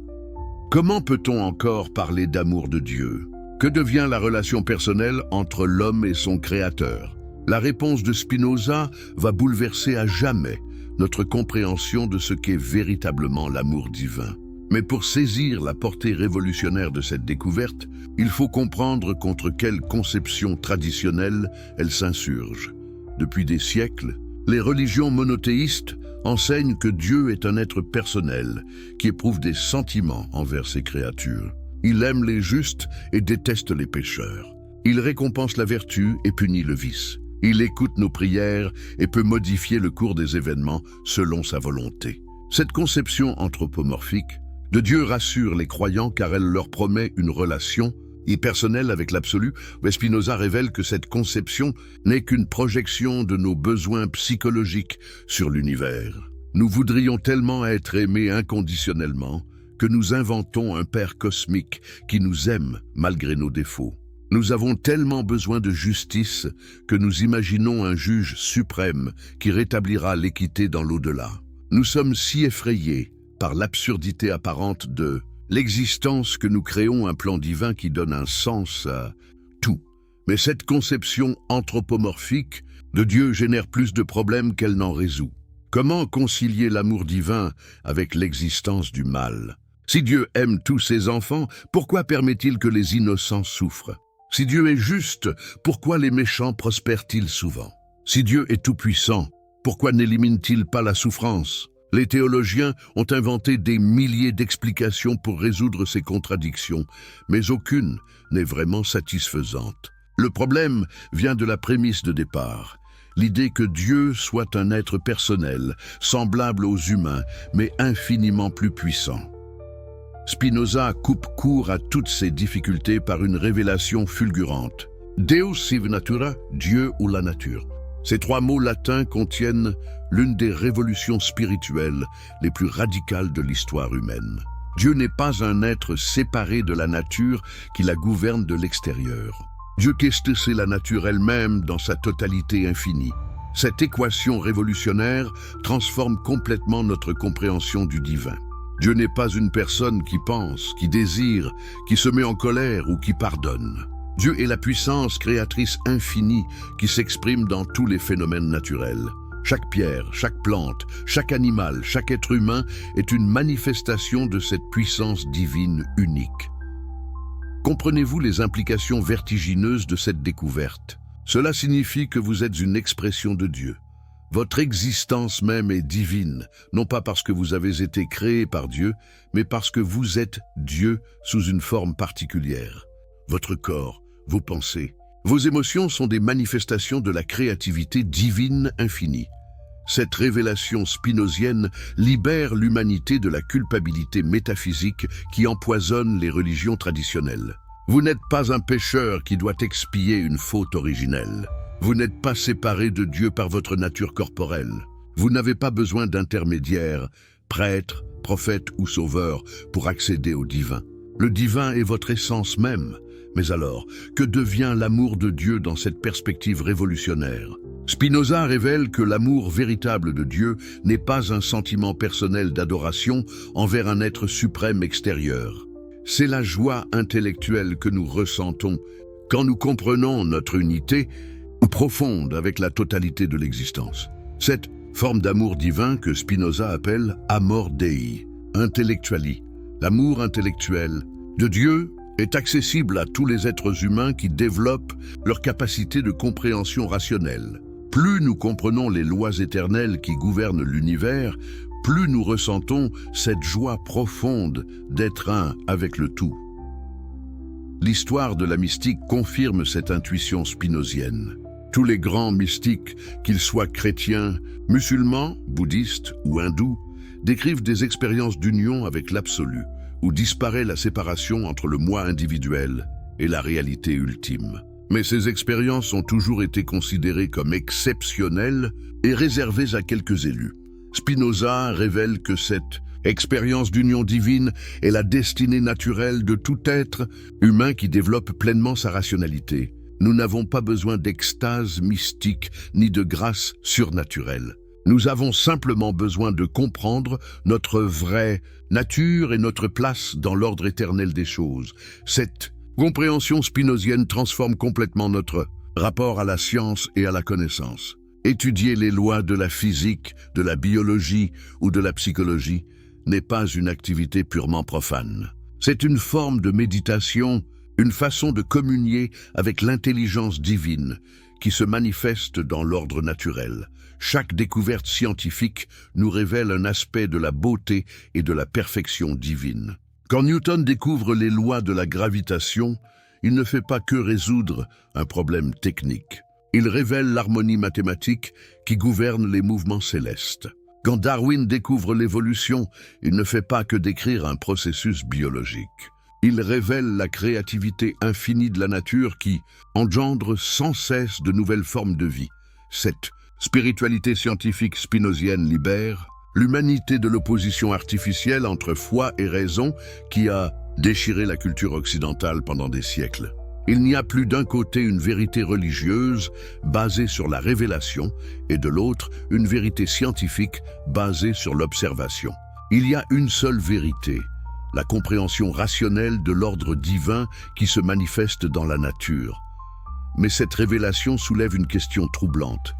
Comment peut-on encore parler d'amour de Dieu? Que devient la relation personnelle entre l'homme et son Créateur? La réponse de Spinoza va bouleverser à jamais notre compréhension de ce qu'est véritablement l'amour divin. Mais pour saisir la portée révolutionnaire de cette découverte, il faut comprendre contre quelle conception traditionnelle elle s'insurge. Depuis des siècles, les religions monothéistes enseignent que Dieu est un être personnel qui éprouve des sentiments envers ses créatures. Il aime les justes et déteste les pécheurs. Il récompense la vertu et punit le vice. Il écoute nos prières et peut modifier le cours des événements selon sa volonté. Cette conception anthropomorphique de Dieu rassure les croyants car elle leur promet une relation personnelle avec l'absolu. Spinoza révèle que cette conception n'est qu'une projection de nos besoins psychologiques sur l'univers. Nous voudrions tellement être aimés inconditionnellement que nous inventons un Père cosmique qui nous aime malgré nos défauts. Nous avons tellement besoin de justice que nous imaginons un juge suprême qui rétablira l'équité dans l'au-delà. Nous sommes si effrayés par l'absurdité apparente de l'existence que nous créons un plan divin qui donne un sens à tout. Mais cette conception anthropomorphique de Dieu génère plus de problèmes qu'elle n'en résout. Comment concilier l'amour divin avec l'existence du mal? Si Dieu aime tous ses enfants, pourquoi permet-il que les innocents souffrent? Si Dieu est juste, pourquoi les méchants prospèrent-ils souvent? Si Dieu est tout-puissant, pourquoi n'élimine-t-il pas la souffrance? Les théologiens ont inventé des milliers d'explications pour résoudre ces contradictions, mais aucune n'est vraiment satisfaisante. Le problème vient de la prémisse de départ, l'idée que Dieu soit un être personnel, semblable aux humains, mais infiniment plus puissant. Spinoza coupe court à toutes ces difficultés par une révélation fulgurante. Deus sive natura, Dieu ou la nature. Ces 3 mots latins contiennent l'une des révolutions spirituelles les plus radicales de l'histoire humaine. Dieu n'est pas un être séparé de la nature qui la gouverne de l'extérieur. Dieu c'est la nature elle-même dans sa totalité infinie. Cette équation révolutionnaire transforme complètement notre compréhension du divin. Dieu n'est pas une personne qui pense, qui désire, qui se met en colère ou qui pardonne. Dieu est la puissance créatrice infinie qui s'exprime dans tous les phénomènes naturels. Chaque pierre, chaque plante, chaque animal, chaque être humain est une manifestation de cette puissance divine unique. Comprenez-vous les implications vertigineuses de cette découverte? Cela signifie que vous êtes une expression de Dieu. Votre existence même est divine, non pas parce que vous avez été créé par Dieu, mais parce que vous êtes Dieu sous une forme particulière. Votre corps, vos pensées, vos émotions sont des manifestations de la créativité divine infinie. Cette révélation spinozienne libère l'humanité de la culpabilité métaphysique qui empoisonne les religions traditionnelles. Vous n'êtes pas un pécheur qui doit expier une faute originelle. Vous n'êtes pas séparé de Dieu par votre nature corporelle. Vous n'avez pas besoin d'intermédiaires, prêtres, prophètes ou sauveurs pour accéder au divin. Le divin est votre essence même. Mais alors, que devient l'amour de Dieu dans cette perspective révolutionnaire? Spinoza révèle que l'amour véritable de Dieu n'est pas un sentiment personnel d'adoration envers un être suprême extérieur. C'est la joie intellectuelle que nous ressentons quand nous comprenons notre unité profonde avec la totalité de l'existence. Cette forme d'amour divin que Spinoza appelle amor Dei, intellectuali, l'amour intellectuel de Dieu est accessible à tous les êtres humains qui développent leur capacité de compréhension rationnelle. Plus nous comprenons les lois éternelles qui gouvernent l'univers, plus nous ressentons cette joie profonde d'être un avec le tout. L'histoire de la mystique confirme cette intuition spinozienne. Tous les grands mystiques, qu'ils soient chrétiens, musulmans, bouddhistes ou hindous, décrivent des expériences d'union avec l'absolu, où disparaît la séparation entre le moi individuel et la réalité ultime. Mais ces expériences ont toujours été considérées comme exceptionnelles et réservées à quelques élus. Spinoza révèle que cette expérience d'union divine est la destinée naturelle de tout être humain qui développe pleinement sa rationalité. Nous n'avons pas besoin d'extase mystique ni de grâce surnaturelle. Nous avons simplement besoin de comprendre notre vraie nature et notre place dans l'ordre éternel des choses. Cette compréhension spinozienne transforme complètement notre rapport à la science et à la connaissance. Étudier les lois de la physique, de la biologie ou de la psychologie n'est pas une activité purement profane. C'est une forme de méditation, une façon de communier avec l'intelligence divine qui se manifeste dans l'ordre naturel. Chaque découverte scientifique nous révèle un aspect de la beauté et de la perfection divine. Quand Newton découvre les lois de la gravitation, il ne fait pas que résoudre un problème technique. Il révèle l'harmonie mathématique qui gouverne les mouvements célestes. Quand Darwin découvre l'évolution, il ne fait pas que décrire un processus biologique. Il révèle la créativité infinie de la nature qui engendre sans cesse de nouvelles formes de vie. Cette spiritualité scientifique spinozienne libère l'humanité de l'opposition artificielle entre foi et raison qui a déchiré la culture occidentale pendant des siècles. Il n'y a plus d'un côté une vérité religieuse basée sur la révélation et de l'autre une vérité scientifique basée sur l'observation. Il y a une seule vérité, la compréhension rationnelle de l'ordre divin qui se manifeste dans la nature. Mais cette révélation soulève une question troublante.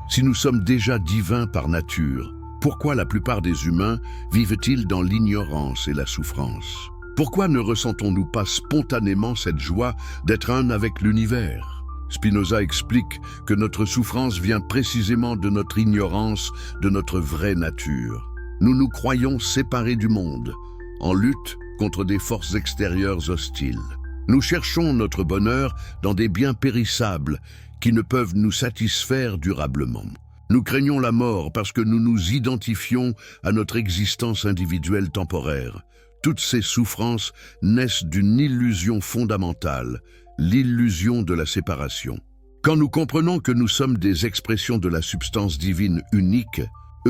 Si nous sommes déjà divins par nature, pourquoi la plupart des humains vivent-ils dans l'ignorance et la souffrance? Pourquoi ne ressentons-nous pas spontanément cette joie d'être un avec l'univers? Spinoza explique que notre souffrance vient précisément de notre ignorance de notre vraie nature. Nous nous croyons séparés du monde, en lutte contre des forces extérieures hostiles. Nous cherchons notre bonheur dans des biens périssables qui ne peuvent nous satisfaire durablement. Nous craignons la mort parce que nous nous identifions à notre existence individuelle temporaire. Toutes ces souffrances naissent d'une illusion fondamentale, l'illusion de la séparation. Quand nous comprenons que nous sommes des expressions de la substance divine unique,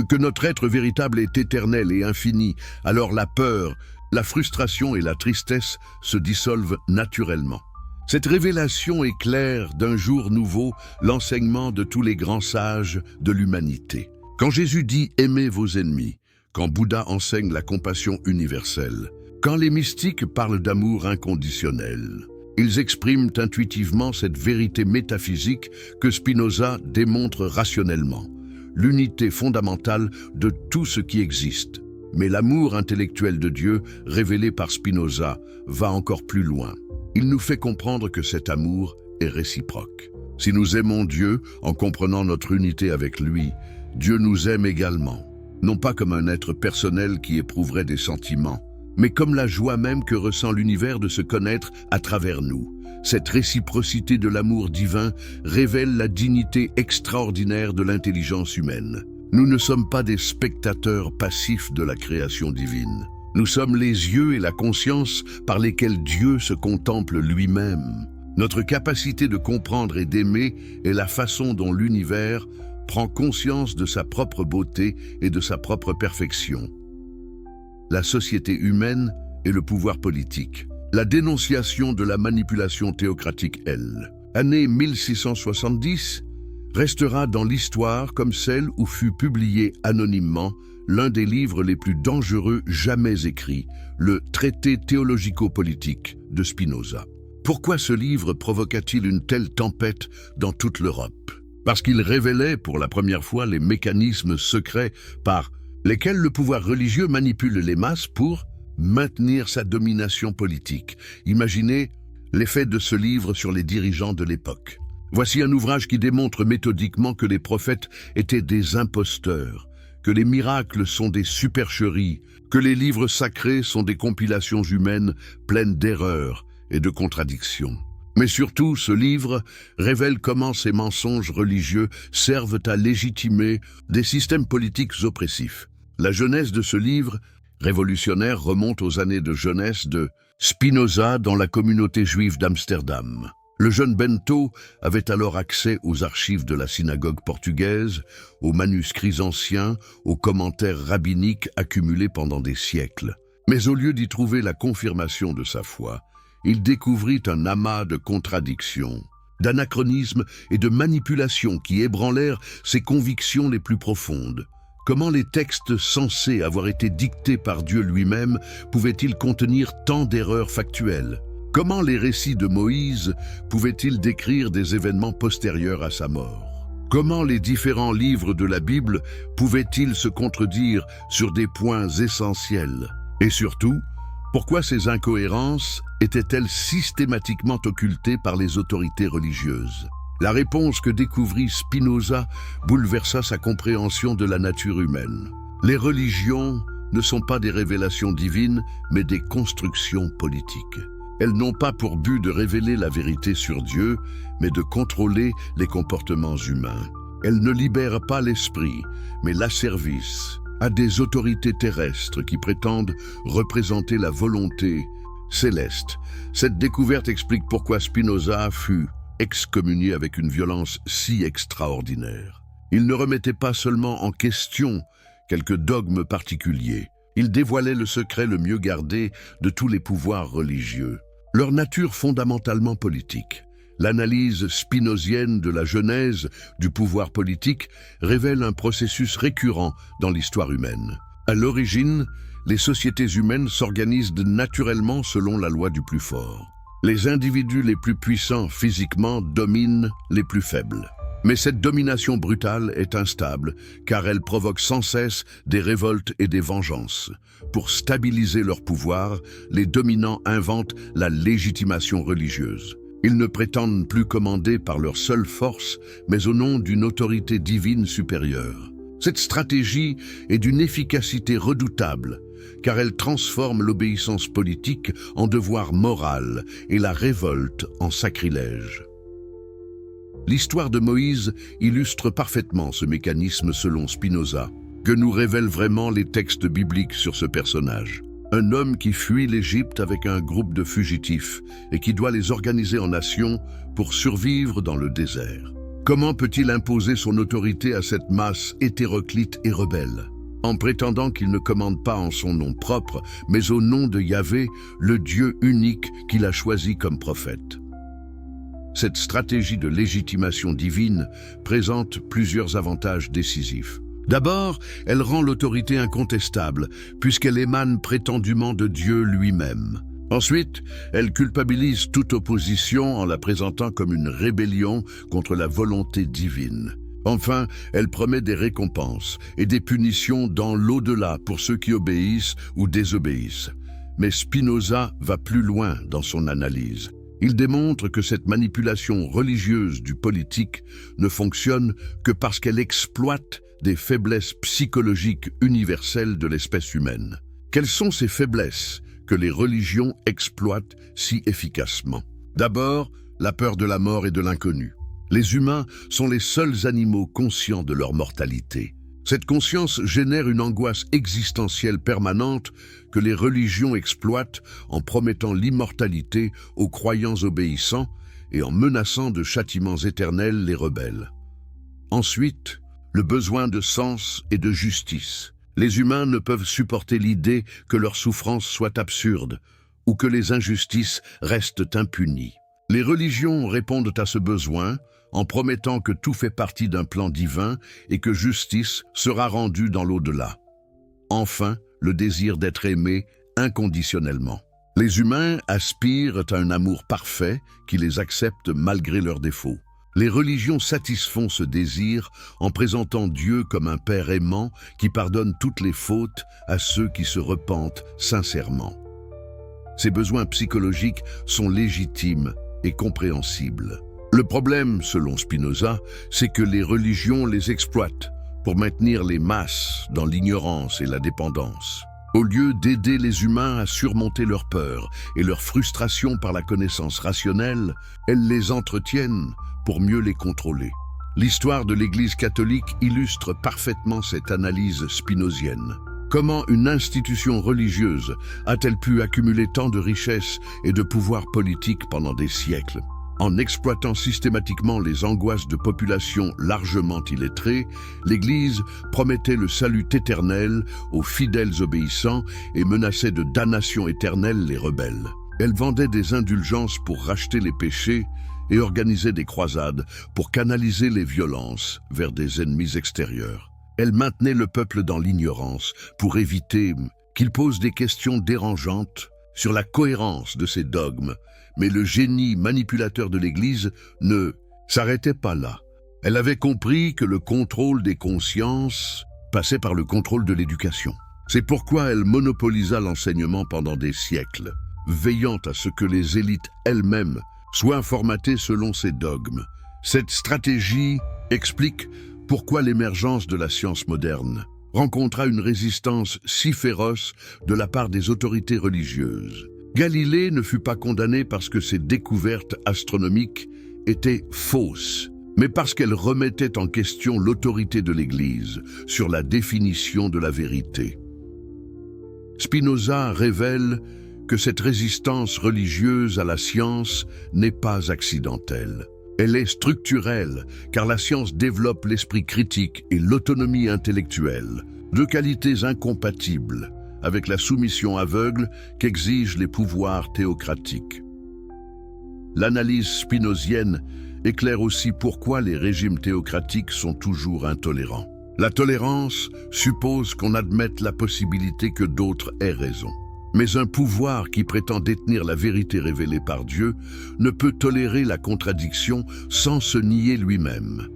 que notre être véritable est éternel et infini, alors la peur, la frustration et la tristesse se dissolvent naturellement. Cette révélation éclaire d'un jour nouveau l'enseignement de tous les grands sages de l'humanité. Quand Jésus dit « aimez vos ennemis », quand Bouddha enseigne la compassion universelle, quand les mystiques parlent d'amour inconditionnel, ils expriment intuitivement cette vérité métaphysique que Spinoza démontre rationnellement, l'unité fondamentale de tout ce qui existe. Mais l'amour intellectuel de Dieu, révélé par Spinoza, va encore plus loin. Il nous fait comprendre que cet amour est réciproque. Si nous aimons Dieu en comprenant notre unité avec lui, Dieu nous aime également, non pas comme un être personnel qui éprouverait des sentiments, mais comme la joie même que ressent l'univers de se connaître à travers nous. Cette réciprocité de l'amour divin révèle la dignité extraordinaire de l'intelligence humaine. Nous ne sommes pas des spectateurs passifs de la création divine. Nous sommes les yeux et la conscience par lesquels Dieu se contemple lui-même. Notre capacité de comprendre et d'aimer est la façon dont l'univers prend conscience de sa propre beauté et de sa propre perfection. La société humaine et le pouvoir politique. La dénonciation de la manipulation théocratique, elle, année 1670, restera dans l'histoire comme celle où fut publié anonymement l'un des livres les plus dangereux jamais écrits, le Traité théologico-politique de Spinoza. Pourquoi ce livre provoqua-t-il une telle tempête dans toute l'Europe? Parce qu'il révélait pour la première fois les mécanismes secrets par lesquels le pouvoir religieux manipule les masses pour maintenir sa domination politique. Imaginez l'effet de ce livre sur les dirigeants de l'époque. Voici un ouvrage qui démontre méthodiquement que les prophètes étaient des imposteurs, que les miracles sont des supercheries, que les livres sacrés sont des compilations humaines pleines d'erreurs et de contradictions. Mais surtout, ce livre révèle comment ces mensonges religieux servent à légitimer des systèmes politiques oppressifs. La genèse de ce livre révolutionnaire remonte aux années de jeunesse de Spinoza dans la communauté juive d'Amsterdam. Le jeune Bento avait alors accès aux archives de la synagogue portugaise, aux manuscrits anciens, aux commentaires rabbiniques accumulés pendant des siècles. Mais au lieu d'y trouver la confirmation de sa foi, il découvrit un amas de contradictions, d'anachronismes et de manipulations qui ébranlèrent ses convictions les plus profondes. Comment les textes censés avoir été dictés par Dieu lui-même pouvaient-ils contenir tant d'erreurs factuelles? Comment les récits de Moïse pouvaient-ils décrire des événements postérieurs à sa mort? Comment les différents livres de la Bible pouvaient-ils se contredire sur des points essentiels? Et surtout, pourquoi ces incohérences étaient-elles systématiquement occultées par les autorités religieuses? La réponse que découvrit Spinoza bouleversa sa compréhension de la nature humaine. Les religions ne sont pas des révélations divines, mais des constructions politiques. Elles n'ont pas pour but de révéler la vérité sur Dieu, mais de contrôler les comportements humains. Elles ne libèrent pas l'esprit, mais l'asservissent à des autorités terrestres qui prétendent représenter la volonté céleste. Cette découverte explique pourquoi Spinoza fut excommunié avec une violence si extraordinaire. Il ne remettait pas seulement en question quelques dogmes particuliers, il dévoilait le secret le mieux gardé de tous les pouvoirs religieux. Leur nature fondamentalement politique. L'analyse spinozienne de la genèse du pouvoir politique révèle un processus récurrent dans l'histoire humaine. À l'origine, les sociétés humaines s'organisent naturellement selon la loi du plus fort. Les individus les plus puissants physiquement dominent les plus faibles. Mais cette domination brutale est instable, car elle provoque sans cesse des révoltes et des vengeances. Pour stabiliser leur pouvoir, les dominants inventent la légitimation religieuse. Ils ne prétendent plus commander par leur seule force, mais au nom d'une autorité divine supérieure. Cette stratégie est d'une efficacité redoutable, car elle transforme l'obéissance politique en devoir moral et la révolte en sacrilège. L'histoire de Moïse illustre parfaitement ce mécanisme selon Spinoza. Que nous révèlent vraiment les textes bibliques sur ce personnage? Un homme qui fuit l'Égypte avec un groupe de fugitifs et qui doit les organiser en nation pour survivre dans le désert. Comment peut-il imposer son autorité à cette masse hétéroclite et rebelle? En prétendant qu'il ne commande pas en son nom propre, mais au nom de Yahvé, le Dieu unique qu'il a choisi comme prophète. Cette stratégie de légitimation divine présente plusieurs avantages décisifs. D'abord, elle rend l'autorité incontestable, puisqu'elle émane prétendument de Dieu lui-même. Ensuite, elle culpabilise toute opposition en la présentant comme une rébellion contre la volonté divine. Enfin, elle promet des récompenses et des punitions dans l'au-delà pour ceux qui obéissent ou désobéissent. Mais Spinoza va plus loin dans son analyse. Il démontre que cette manipulation religieuse du politique ne fonctionne que parce qu'elle exploite des faiblesses psychologiques universelles de l'espèce humaine. Quelles sont ces faiblesses que les religions exploitent si efficacement? D'abord, la peur de la mort et de l'inconnu. Les humains sont les seuls animaux conscients de leur mortalité. Cette conscience génère une angoisse existentielle permanente que les religions exploitent en promettant l'immortalité aux croyants obéissants et en menaçant de châtiments éternels les rebelles. Ensuite, le besoin de sens et de justice. Les humains ne peuvent supporter l'idée que leurs souffrances soient absurdes ou que les injustices restent impunies. Les religions répondent à ce besoin en promettant que tout fait partie d'un plan divin et que justice sera rendue dans l'au-delà. Enfin, le désir d'être aimé inconditionnellement. Les humains aspirent à un amour parfait qui les accepte malgré leurs défauts. Les religions satisfont ce désir en présentant Dieu comme un Père aimant qui pardonne toutes les fautes à ceux qui se repentent sincèrement. Ces besoins psychologiques sont légitimes et compréhensibles. Le problème, selon Spinoza, c'est que les religions les exploitent pour maintenir les masses dans l'ignorance et la dépendance. Au lieu d'aider les humains à surmonter leurs peurs et leurs frustrations par la connaissance rationnelle, elles les entretiennent pour mieux les contrôler. L'histoire de l'Église catholique illustre parfaitement cette analyse spinozienne. Comment une institution religieuse a-t-elle pu accumuler tant de richesses et de pouvoir politique pendant des siècles? En exploitant systématiquement les angoisses de populations largement illettrées, l'Église promettait le salut éternel aux fidèles obéissants et menaçait de damnation éternelle les rebelles. Elle vendait des indulgences pour racheter les péchés et organisait des croisades pour canaliser les violences vers des ennemis extérieurs. Elle maintenait le peuple dans l'ignorance pour éviter qu'il pose des questions dérangeantes sur la cohérence de ses dogmes. Mais le génie manipulateur de l'Église ne s'arrêtait pas là. Elle avait compris que le contrôle des consciences passait par le contrôle de l'éducation. C'est pourquoi elle monopolisa l'enseignement pendant des siècles, veillant à ce que les élites elles-mêmes soient formatées selon ses dogmes. Cette stratégie explique pourquoi l'émergence de la science moderne rencontra une résistance si féroce de la part des autorités religieuses. Galilée ne fut pas condamné parce que ses découvertes astronomiques étaient fausses, mais parce qu'elles remettaient en question l'autorité de l'Église sur la définition de la vérité. Spinoza révèle que cette résistance religieuse à la science n'est pas accidentelle. Elle est structurelle, car la science développe l'esprit critique et l'autonomie intellectuelle, deux qualités incompatibles avec la soumission aveugle qu'exigent les pouvoirs théocratiques. L'analyse spinozienne éclaire aussi pourquoi les régimes théocratiques sont toujours intolérants. La tolérance suppose qu'on admette la possibilité que d'autres aient raison. Mais un pouvoir qui prétend détenir la vérité révélée par Dieu ne peut tolérer la contradiction sans se nier lui-même.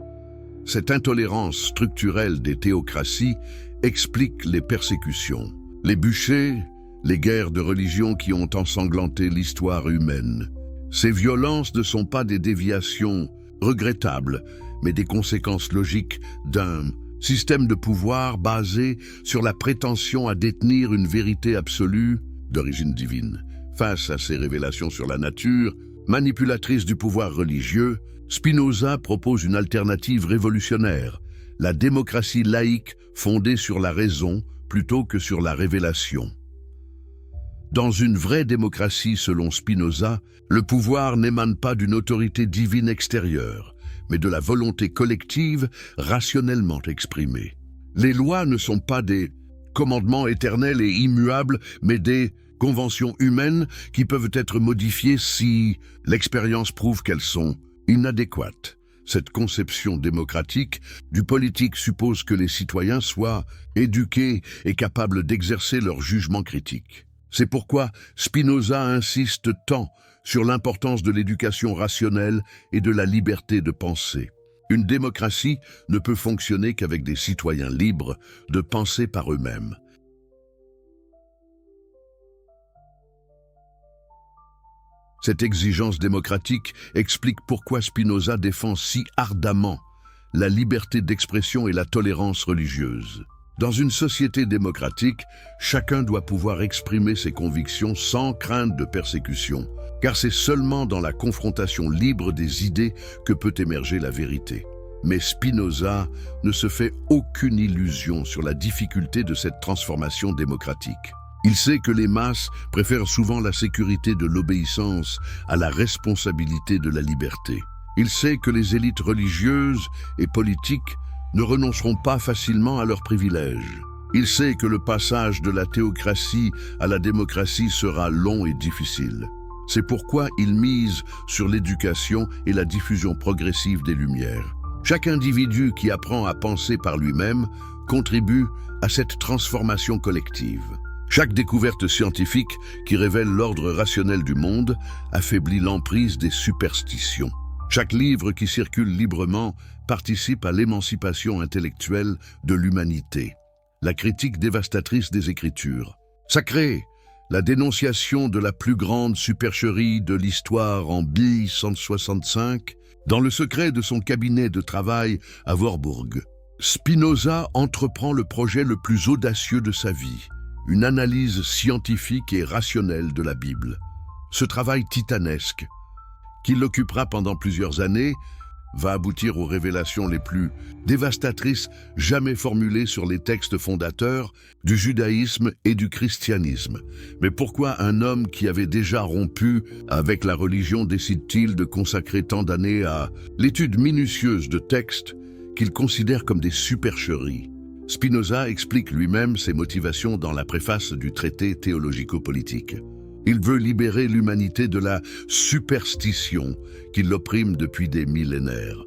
Cette intolérance structurelle des théocraties explique les persécutions, les bûchers, les guerres de religion qui ont ensanglanté l'histoire humaine. Ces violences ne sont pas des déviations regrettables, mais des conséquences logiques d'un système de pouvoir basé sur la prétention à détenir une vérité absolue d'origine divine. Face à ces révélations sur la nature, manipulatrice du pouvoir religieux, Spinoza propose une alternative révolutionnaire, la démocratie laïque fondée sur la raison plutôt que sur la révélation. Dans une vraie démocratie, selon Spinoza, le pouvoir n'émane pas d'une autorité divine extérieure, mais de la volonté collective rationnellement exprimée. Les lois ne sont pas des commandements éternels et immuables, mais des conventions humaines qui peuvent être modifiées si l'expérience prouve qu'elles sont inadéquate. Cette conception démocratique du politique suppose que les citoyens soient éduqués et capables d'exercer leur jugement critique. C'est pourquoi Spinoza insiste tant sur l'importance de l'éducation rationnelle et de la liberté de penser. Une démocratie ne peut fonctionner qu'avec des citoyens libres de penser par eux-mêmes. Cette exigence démocratique explique pourquoi Spinoza défend si ardemment la liberté d'expression et la tolérance religieuse. Dans une société démocratique, chacun doit pouvoir exprimer ses convictions sans crainte de persécution, car c'est seulement dans la confrontation libre des idées que peut émerger la vérité. Mais Spinoza ne se fait aucune illusion sur la difficulté de cette transformation démocratique. Il sait que les masses préfèrent souvent la sécurité de l'obéissance à la responsabilité de la liberté. Il sait que les élites religieuses et politiques ne renonceront pas facilement à leurs privilèges. Il sait que le passage de la théocratie à la démocratie sera long et difficile. C'est pourquoi il mise sur l'éducation et la diffusion progressive des Lumières. Chaque individu qui apprend à penser par lui-même contribue à cette transformation collective. Chaque découverte scientifique qui révèle l'ordre rationnel du monde affaiblit l'emprise des superstitions. Chaque livre qui circule librement participe à l'émancipation intellectuelle de l'humanité. La critique dévastatrice des Écritures. Sacrée, la dénonciation de la plus grande supercherie de l'histoire en 1865, dans le secret de son cabinet de travail à Warburg. Spinoza entreprend le projet le plus audacieux de sa vie, une analyse scientifique et rationnelle de la Bible. Ce travail titanesque, qui l'occupera pendant plusieurs années, va aboutir aux révélations les plus dévastatrices jamais formulées sur les textes fondateurs du judaïsme et du christianisme. Mais pourquoi un homme qui avait déjà rompu avec la religion décide-t-il de consacrer tant d'années à l'étude minutieuse de textes qu'il considère comme des supercheries? Spinoza explique lui-même ses motivations dans la préface du traité théologico-politique. Il veut libérer l'humanité de la superstition qui l'opprime depuis des millénaires.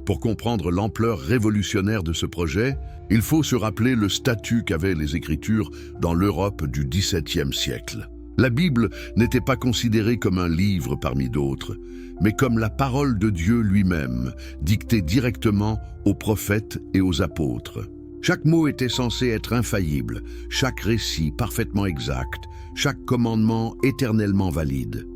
Pour comprendre l'ampleur révolutionnaire de ce projet, il faut se rappeler le statut qu'avaient les Écritures dans l'Europe du XVIIe siècle. La Bible n'était pas considérée comme un livre parmi d'autres, mais comme la parole de Dieu lui-même, dictée directement aux prophètes et aux apôtres. Chaque mot était censé être infaillible, chaque récit parfaitement exact, chaque commandement éternellement valide.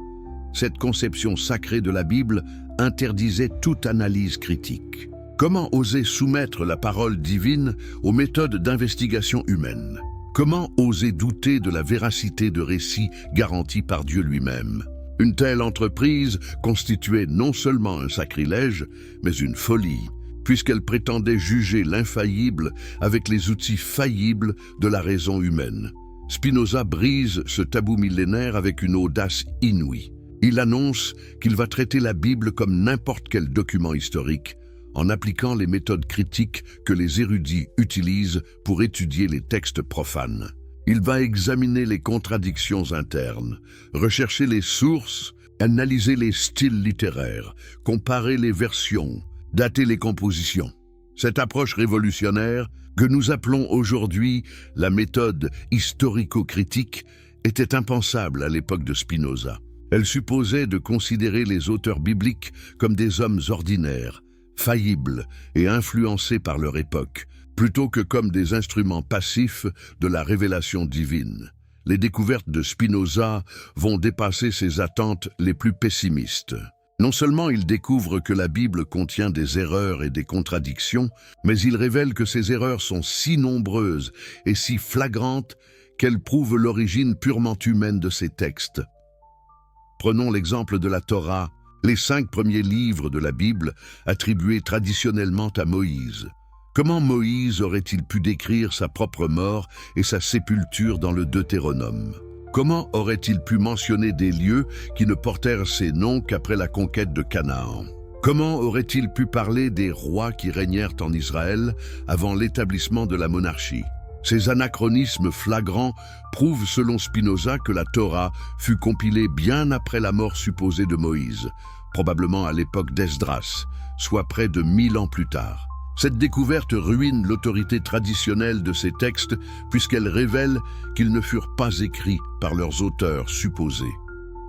Cette conception sacrée de la Bible interdisait toute analyse critique. Comment oser soumettre la parole divine aux méthodes d'investigation humaine? Comment oser douter de la véracité de récits garantis par Dieu lui-même? Une telle entreprise constituait non seulement un sacrilège, mais une folie, puisqu'elle prétendait juger l'infaillible avec les outils faillibles de la raison humaine. Spinoza brise ce tabou millénaire avec une audace inouïe. Il annonce qu'il va traiter la Bible comme n'importe quel document historique, en appliquant les méthodes critiques que les érudits utilisent pour étudier les textes profanes. Il va examiner les contradictions internes, rechercher les sources, analyser les styles littéraires, comparer les versions, dater les compositions. Cette approche révolutionnaire, que nous appelons aujourd'hui la méthode historico-critique, était impensable à l'époque de Spinoza. Elle supposait de considérer les auteurs bibliques comme des hommes ordinaires, faillibles et influencés par leur époque, plutôt que comme des instruments passifs de la révélation divine. Les découvertes de Spinoza vont dépasser ses attentes les plus pessimistes. Non seulement il découvre que la Bible contient des erreurs et des contradictions, mais il révèle que ces erreurs sont si nombreuses et si flagrantes qu'elles prouvent l'origine purement humaine de ces textes. Prenons l'exemple de la Torah, les 5 premiers livres de la Bible attribués traditionnellement à Moïse. Comment Moïse aurait-il pu décrire sa propre mort et sa sépulture dans le Deutéronome? Comment aurait-il pu mentionner des lieux qui ne portèrent ces noms qu'après la conquête de Canaan? Comment aurait-il pu parler des rois qui régnèrent en Israël avant l'établissement de la monarchie? Ces anachronismes flagrants prouvent selon Spinoza que la Torah fut compilée bien après la mort supposée de Moïse, probablement à l'époque d'Esdras, soit près de 1000 ans plus tard. Cette découverte ruine l'autorité traditionnelle de ces textes puisqu'elle révèle qu'ils ne furent pas écrits par leurs auteurs supposés.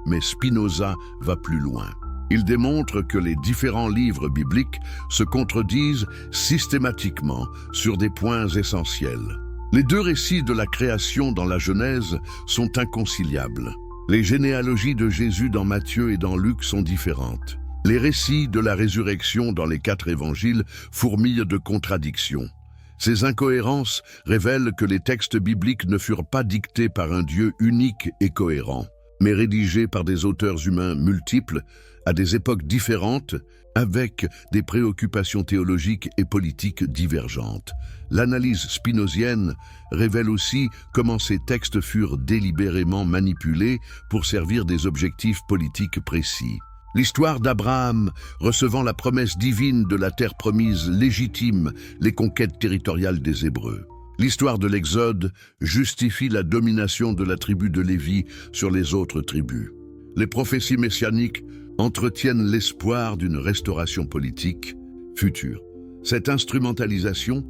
Mais Spinoza va plus loin. Il démontre que les différents livres bibliques se contredisent systématiquement sur des points essentiels. Les deux récits de la création dans la Genèse sont inconciliables. Les généalogies de Jésus dans Matthieu et dans Luc sont différentes. Les récits de la résurrection dans les 4 évangiles fourmillent de contradictions. Ces incohérences révèlent que les textes bibliques ne furent pas dictés par un Dieu unique et cohérent, mais rédigés par des auteurs humains multiples, à des époques différentes, avec des préoccupations théologiques et politiques divergentes. L'analyse spinozienne révèle aussi comment ces textes furent délibérément manipulés pour servir des objectifs politiques précis. L'histoire d'Abraham recevant la promesse divine de la terre promise légitime les conquêtes territoriales des Hébreux. L'histoire de l'Exode justifie la domination de la tribu de Lévi sur les autres tribus. Les prophéties messianiques entretiennent l'espoir d'une restauration politique future. Cette instrumentalisation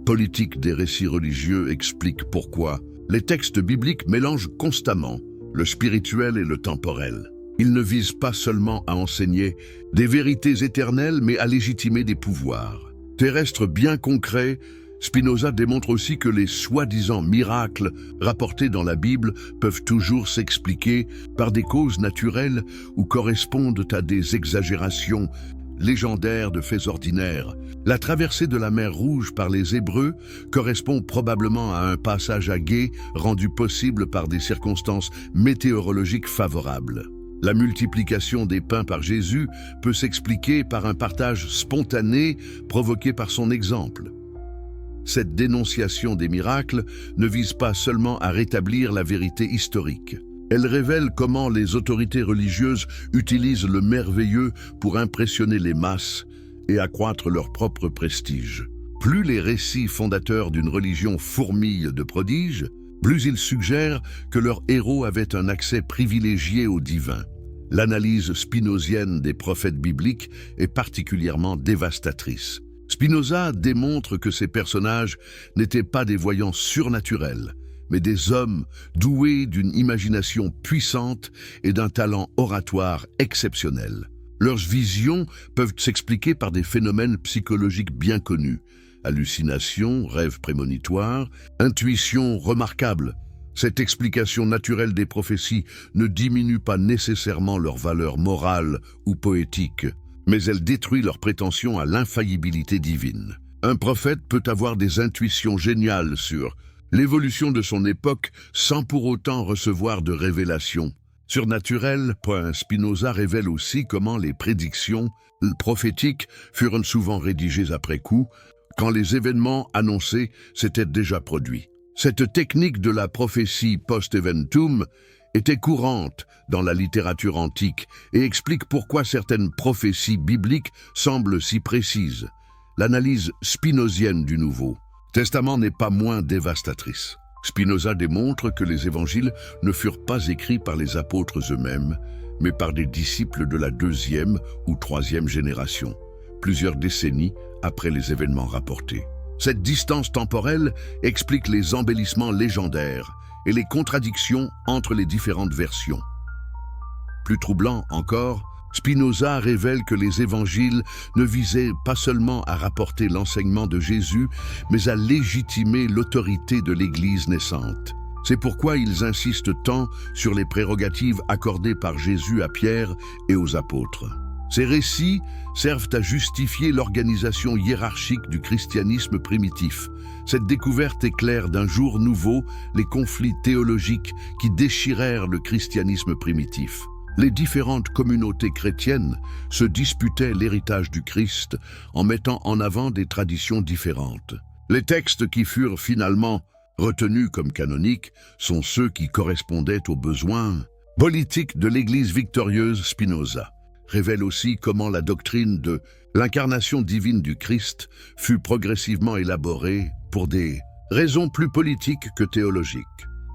politique des récits religieux explique pourquoi les textes bibliques mélangent constamment le spirituel et le temporel. Ils ne visent pas seulement à enseigner des vérités éternelles, mais à légitimer des pouvoirs. Terrestres bien concrets, Spinoza démontre aussi que les soi-disant miracles rapportés dans la Bible peuvent toujours s'expliquer par des causes naturelles ou correspondent à des exagérations légendaires de faits ordinaires. La traversée de la mer Rouge par les Hébreux correspond probablement à un passage à gué rendu possible par des circonstances météorologiques favorables. La multiplication des pains par Jésus peut s'expliquer par un partage spontané provoqué par son exemple. Cette dénonciation des miracles ne vise pas seulement à rétablir la vérité historique. Elle révèle comment les autorités religieuses utilisent le merveilleux pour impressionner les masses et accroître leur propre prestige. Plus les récits fondateurs d'une religion fourmillent de prodiges, plus ils suggèrent que leurs héros avaient un accès privilégié au divin. L'analyse spinozienne des prophètes bibliques est particulièrement dévastatrice. Spinoza démontre que ces personnages n'étaient pas des voyants surnaturels, mais des hommes doués d'une imagination puissante et d'un talent oratoire exceptionnel. Leurs visions peuvent s'expliquer par des phénomènes psychologiques bien connus: hallucinations, rêves prémonitoires, intuitions remarquables. Cette explication naturelle des prophéties ne diminue pas nécessairement leur valeur morale ou poétique, mais elle détruit leur prétention à l'infaillibilité divine. Un prophète peut avoir des intuitions géniales sur l'évolution de son époque sans pour autant recevoir de révélations surnaturelles. Spinoza révèle aussi comment les prédictions prophétiques furent souvent rédigées après coup, quand les événements annoncés s'étaient déjà produits. Cette technique de la prophétie post-eventum était courante dans la littérature antique et explique pourquoi certaines prophéties bibliques semblent si précises. L'analyse spinozienne du Nouveau Testament n'est pas moins dévastatrice. Spinoza démontre que les évangiles ne furent pas écrits par les apôtres eux-mêmes, mais par des disciples de la 2e ou 3e génération, plusieurs décennies après les événements rapportés. Cette distance temporelle explique les embellissements légendaires et les contradictions entre les différentes versions. Plus troublant encore, Spinoza révèle que les évangiles ne visaient pas seulement à rapporter l'enseignement de Jésus, mais à légitimer l'autorité de l'Église naissante. C'est pourquoi ils insistent tant sur les prérogatives accordées par Jésus à Pierre et aux apôtres. Ces récits servent à justifier l'organisation hiérarchique du christianisme primitif. Cette découverte éclaire d'un jour nouveau les conflits théologiques qui déchirèrent le christianisme primitif. Les différentes communautés chrétiennes se disputaient l'héritage du Christ en mettant en avant des traditions différentes. Les textes qui furent finalement retenus comme canoniques sont ceux qui correspondaient aux besoins politiques de l'Église victorieuse. Spinoza révèle aussi comment la doctrine de l'incarnation divine du Christ fut progressivement élaborée pour des raisons plus politiques que théologiques.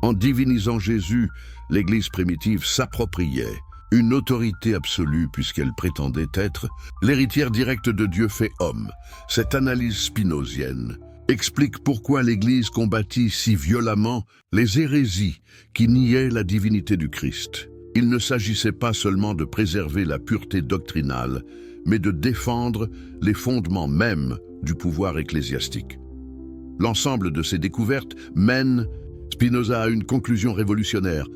En divinisant Jésus, l'Église primitive s'appropriait une autorité absolue puisqu'elle prétendait être l'héritière directe de Dieu fait homme. Cette analyse spinozienne explique pourquoi l'Église combattit si violemment les hérésies qui niaient la divinité du Christ. Il ne s'agissait pas seulement de préserver la pureté doctrinale, mais de défendre les fondements mêmes du pouvoir ecclésiastique. L'ensemble de ces découvertes mène Spinoza à une conclusion révolutionnaire.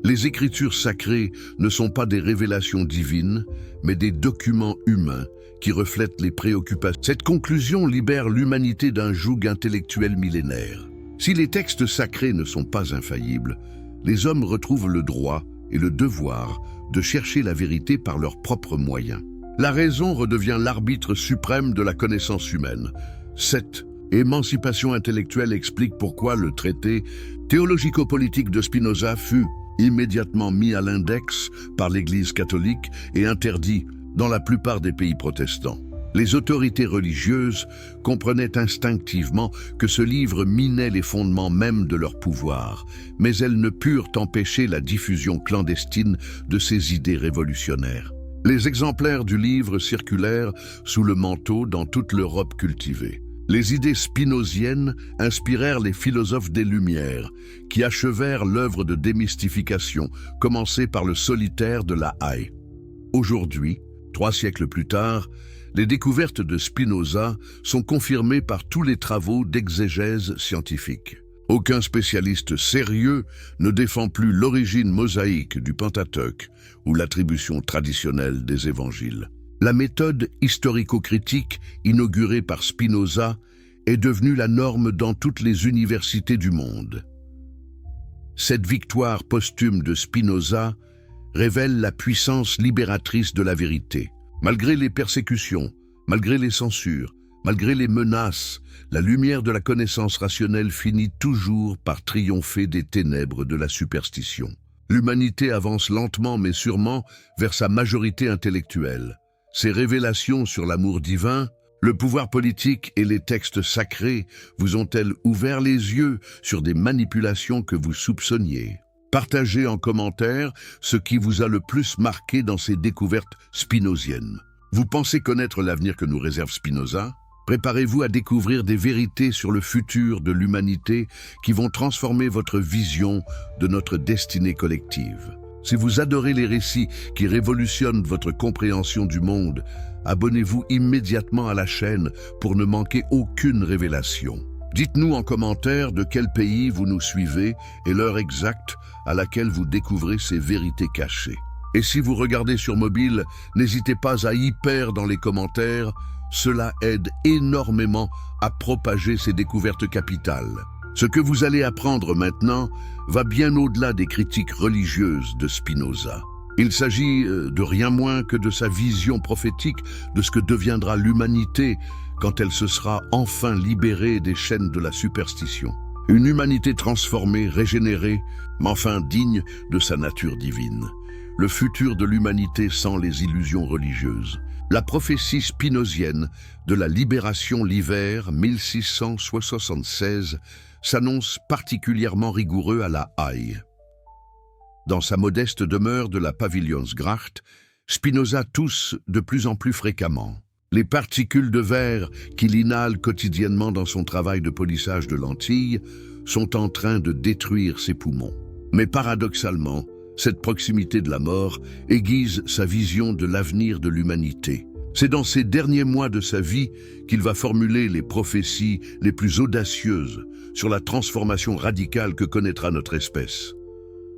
Les Écritures sacrées ne sont pas des révélations divines, mais des documents humains qui reflètent les préoccupations. Cette conclusion libère l'humanité d'un joug intellectuel millénaire. Si les textes sacrés ne sont pas infaillibles, les hommes retrouvent le droit et le devoir de chercher la vérité par leurs propres moyens. La raison redevient l'arbitre suprême de la connaissance humaine. Cette émancipation intellectuelle explique pourquoi le traité théologico-politique de Spinoza fut immédiatement mis à l'index par l'Église catholique et interdit dans la plupart des pays protestants. Les autorités religieuses comprenaient instinctivement que ce livre minait les fondements mêmes de leur pouvoir, mais elles ne purent empêcher la diffusion clandestine de ces idées révolutionnaires. Les exemplaires du livre circulèrent sous le manteau dans toute l'Europe cultivée. Les idées spinoziennes inspirèrent les philosophes des Lumières, qui achevèrent l'œuvre de démystification, commencée par le solitaire de La Haye. Aujourd'hui, 3 siècles plus tard, les découvertes de Spinoza sont confirmées par tous les travaux d'exégèse scientifique. Aucun spécialiste sérieux ne défend plus l'origine mosaïque du Pentateuque ou l'attribution traditionnelle des évangiles. La méthode historico-critique inaugurée par Spinoza est devenue la norme dans toutes les universités du monde. Cette victoire posthume de Spinoza révèle la puissance libératrice de la vérité. Malgré les persécutions, malgré les censures, malgré les menaces, la lumière de la connaissance rationnelle finit toujours par triompher des ténèbres de la superstition. L'humanité avance lentement mais sûrement vers sa majorité intellectuelle. Ces révélations sur l'amour divin, le pouvoir politique et les textes sacrés vous ont-elles ouvert les yeux sur des manipulations que vous soupçonniez? Partagez en commentaire ce qui vous a le plus marqué dans ces découvertes spinoziennes. Vous pensez connaître l'avenir que nous réserve Spinoza? Préparez-vous à découvrir des vérités sur le futur de l'humanité qui vont transformer votre vision de notre destinée collective. Si vous adorez les récits qui révolutionnent votre compréhension du monde, abonnez-vous immédiatement à la chaîne pour ne manquer aucune révélation. Dites-nous en commentaire de quel pays vous nous suivez et l'heure exacte à laquelle vous découvrez ces vérités cachées. Et si vous regardez sur mobile, n'hésitez pas à hyper dans les commentaires, cela aide énormément à propager ces découvertes capitales. Ce que vous allez apprendre maintenant va bien au-delà des critiques religieuses de Spinoza. Il s'agit de rien moins que de sa vision prophétique de ce que deviendra l'humanité quand elle se sera enfin libérée des chaînes de la superstition. Une humanité transformée, régénérée, mais enfin digne de sa nature divine. Le futur de l'humanité sans les illusions religieuses. La prophétie spinozienne de la libération l'hiver 1676 s'annonce particulièrement rigoureux à La Haye. Dans sa modeste demeure de la Pavilionsgracht, Spinoza tousse de plus en plus fréquemment. Les particules de verre qu'il inhale quotidiennement dans son travail de polissage de lentilles sont en train de détruire ses poumons. Mais paradoxalement, cette proximité de la mort aiguise sa vision de l'avenir de l'humanité. C'est dans ces derniers mois de sa vie qu'il va formuler les prophéties les plus audacieuses sur la transformation radicale que connaîtra notre espèce.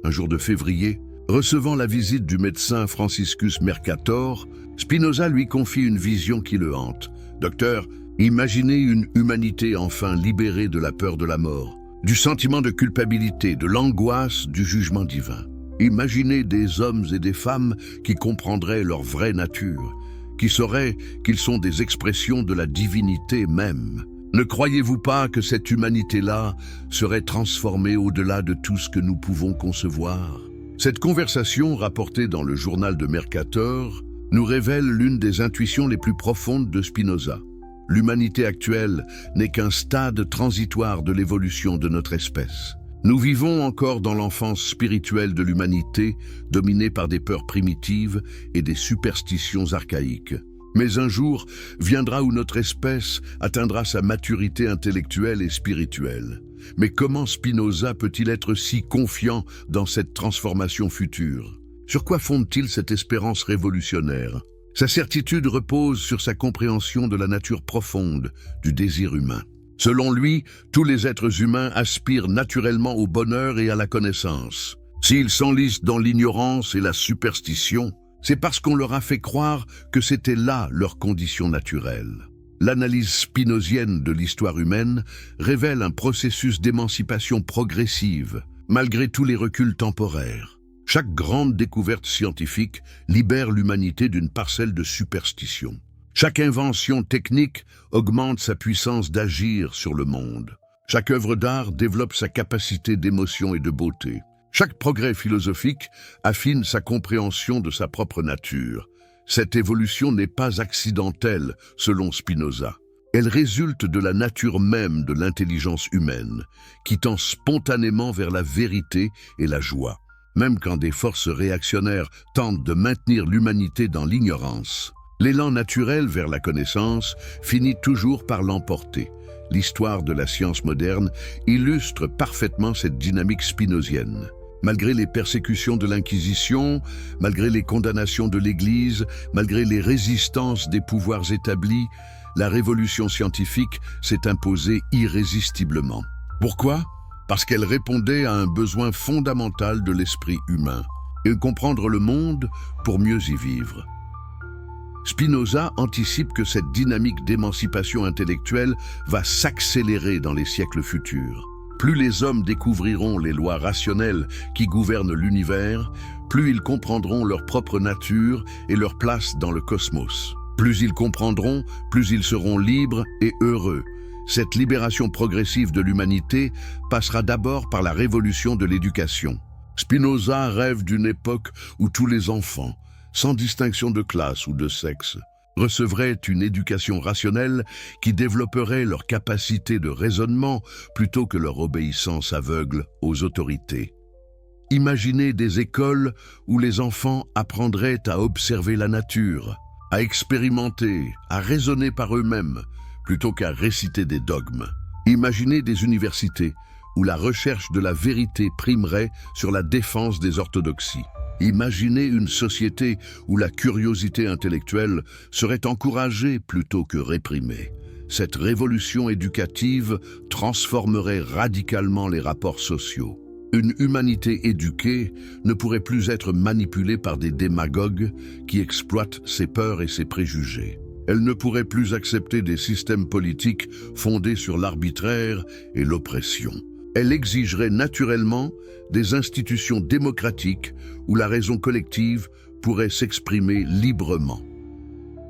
Un jour de février, recevant la visite du médecin Franciscus Mercator, Spinoza lui confie une vision qui le hante. « Docteur, imaginez une humanité enfin libérée de la peur de la mort, du sentiment de culpabilité, de l'angoisse du jugement divin. Imaginez des hommes et des femmes qui comprendraient leur vraie nature, qui sauraient qu'ils sont des expressions de la divinité même. Ne croyez-vous pas que cette humanité-là serait transformée au-delà de tout ce que nous pouvons concevoir ?» Cette conversation, rapportée dans le journal de Mercator, nous révèle l'une des intuitions les plus profondes de Spinoza. L'humanité actuelle n'est qu'un stade transitoire de l'évolution de notre espèce. Nous vivons encore dans l'enfance spirituelle de l'humanité, dominée par des peurs primitives et des superstitions archaïques. Mais un jour viendra où notre espèce atteindra sa maturité intellectuelle et spirituelle. Mais comment Spinoza peut-il être si confiant dans cette transformation future? Sur quoi fonde-t-il cette espérance révolutionnaire? Sa certitude repose sur sa compréhension de la nature profonde du désir humain. Selon lui, tous les êtres humains aspirent naturellement au bonheur et à la connaissance. S'ils s'enlisent dans l'ignorance et la superstition, c'est parce qu'on leur a fait croire que c'était là leur condition naturelle. L'analyse spinozienne de l'histoire humaine révèle un processus d'émancipation progressive, malgré tous les reculs temporaires. Chaque grande découverte scientifique libère l'humanité d'une parcelle de superstition. Chaque invention technique augmente sa puissance d'agir sur le monde. Chaque œuvre d'art développe sa capacité d'émotion et de beauté. Chaque progrès philosophique affine sa compréhension de sa propre nature. Cette évolution n'est pas accidentelle, selon Spinoza. Elle résulte de la nature même de l'intelligence humaine, qui tend spontanément vers la vérité et la joie. Même quand des forces réactionnaires tentent de maintenir l'humanité dans l'ignorance, l'élan naturel vers la connaissance finit toujours par l'emporter. L'histoire de la science moderne illustre parfaitement cette dynamique spinozienne. Malgré les persécutions de l'Inquisition, malgré les condamnations de l'Église, malgré les résistances des pouvoirs établis, la révolution scientifique s'est imposée irrésistiblement. Pourquoi? Parce qu'elle répondait à un besoin fondamental de l'esprit humain, et comprendre le monde pour mieux y vivre. Spinoza anticipe que cette dynamique d'émancipation intellectuelle va s'accélérer dans les siècles futurs. Plus les hommes découvriront les lois rationnelles qui gouvernent l'univers, plus ils comprendront leur propre nature et leur place dans le cosmos. Plus ils comprendront, plus ils seront libres et heureux. Cette libération progressive de l'humanité passera d'abord par la révolution de l'éducation. Spinoza rêve d'une époque où tous les enfants, sans distinction de classe ou de sexe, recevraient une éducation rationnelle qui développerait leur capacité de raisonnement plutôt que leur obéissance aveugle aux autorités. Imaginez des écoles où les enfants apprendraient à observer la nature, à expérimenter, à raisonner par eux-mêmes, plutôt qu'à réciter des dogmes. Imaginez des universités où la recherche de la vérité primerait sur la défense des orthodoxies. Imaginez une société où la curiosité intellectuelle serait encouragée plutôt que réprimée. Cette révolution éducative transformerait radicalement les rapports sociaux. Une humanité éduquée ne pourrait plus être manipulée par des démagogues qui exploitent ses peurs et ses préjugés. Elle ne pourrait plus accepter des systèmes politiques fondés sur l'arbitraire et l'oppression. Elle exigerait naturellement des institutions démocratiques où la raison collective pourrait s'exprimer librement.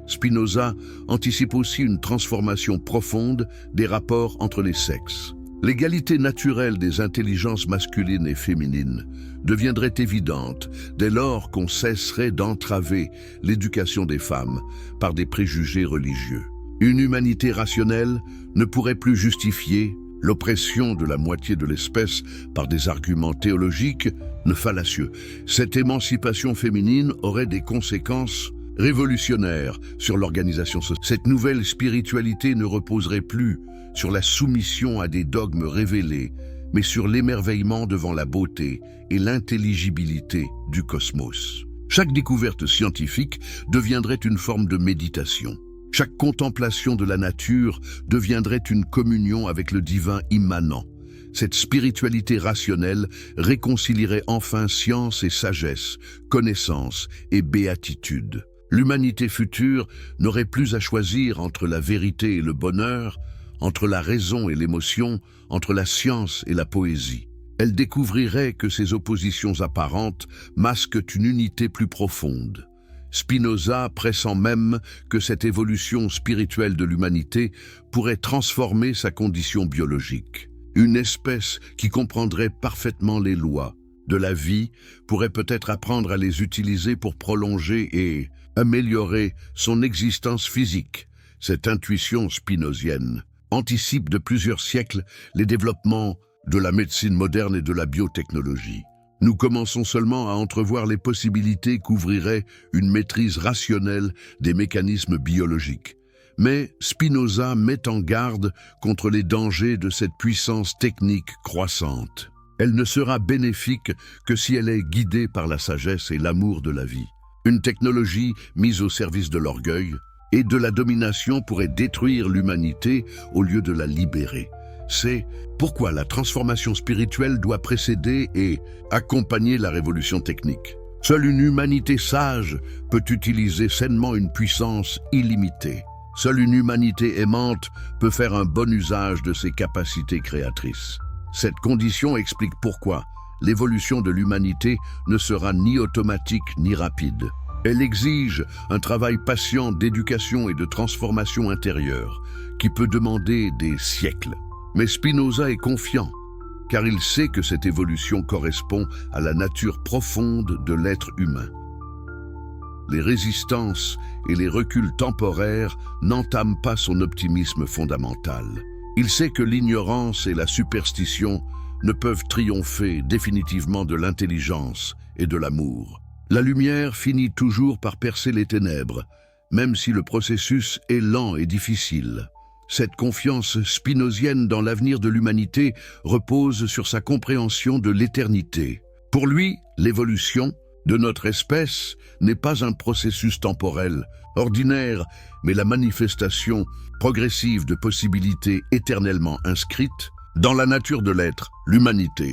Spinoza anticipe aussi une transformation profonde des rapports entre les sexes. L'égalité naturelle des intelligences masculines et féminines deviendrait évidente dès lors qu'on cesserait d'entraver l'éducation des femmes par des préjugés religieux. Une humanité rationnelle ne pourrait plus justifier l'oppression de la moitié de l'espèce par des arguments théologiques fallacieux. Cette émancipation féminine aurait des conséquences révolutionnaires sur l'organisation sociale. Cette nouvelle spiritualité ne reposerait plus sur la soumission à des dogmes révélés, mais sur l'émerveillement devant la beauté et l'intelligibilité du cosmos. Chaque découverte scientifique deviendrait une forme de méditation. Chaque contemplation de la nature deviendrait une communion avec le divin immanent. Cette spiritualité rationnelle réconcilierait enfin science et sagesse, connaissance et béatitude. L'humanité future n'aurait plus à choisir entre la vérité et le bonheur, entre la raison et l'émotion, entre la science et la poésie. Elle découvrirait que ces oppositions apparentes masquent une unité plus profonde. Spinoza pressent même que cette évolution spirituelle de l'humanité pourrait transformer sa condition biologique. Une espèce qui comprendrait parfaitement les lois de la vie pourrait peut-être apprendre à les utiliser pour prolonger et améliorer son existence physique. Cette intuition spinozienne anticipe de plusieurs siècles les développements de la médecine moderne et de la biotechnologie. Nous commençons seulement à entrevoir les possibilités qu'ouvrirait une maîtrise rationnelle des mécanismes biologiques. Mais Spinoza met en garde contre les dangers de cette puissance technique croissante. Elle ne sera bénéfique que si elle est guidée par la sagesse et l'amour de la vie. Une technologie mise au service de l'orgueil et de la domination pourrait détruire l'humanité au lieu de la libérer. C'est pourquoi la transformation spirituelle doit précéder et accompagner la révolution technique. Seule une humanité sage peut utiliser sainement une puissance illimitée. Seule une humanité aimante peut faire un bon usage de ses capacités créatrices. Cette condition explique pourquoi l'évolution de l'humanité ne sera ni automatique ni rapide. Elle exige un travail patient d'éducation et de transformation intérieure qui peut demander des siècles. Mais Spinoza est confiant, car il sait que cette évolution correspond à la nature profonde de l'être humain. Les résistances et les reculs temporaires n'entament pas son optimisme fondamental. Il sait que l'ignorance et la superstition ne peuvent triompher définitivement de l'intelligence et de l'amour. La lumière finit toujours par percer les ténèbres, même si le processus est lent et difficile. Cette confiance spinozienne dans l'avenir de l'humanité repose sur sa compréhension de l'éternité. Pour lui, l'évolution de notre espèce n'est pas un processus temporel, ordinaire, mais la manifestation progressive de possibilités éternellement inscrites dans la nature de l'être, l'humanité.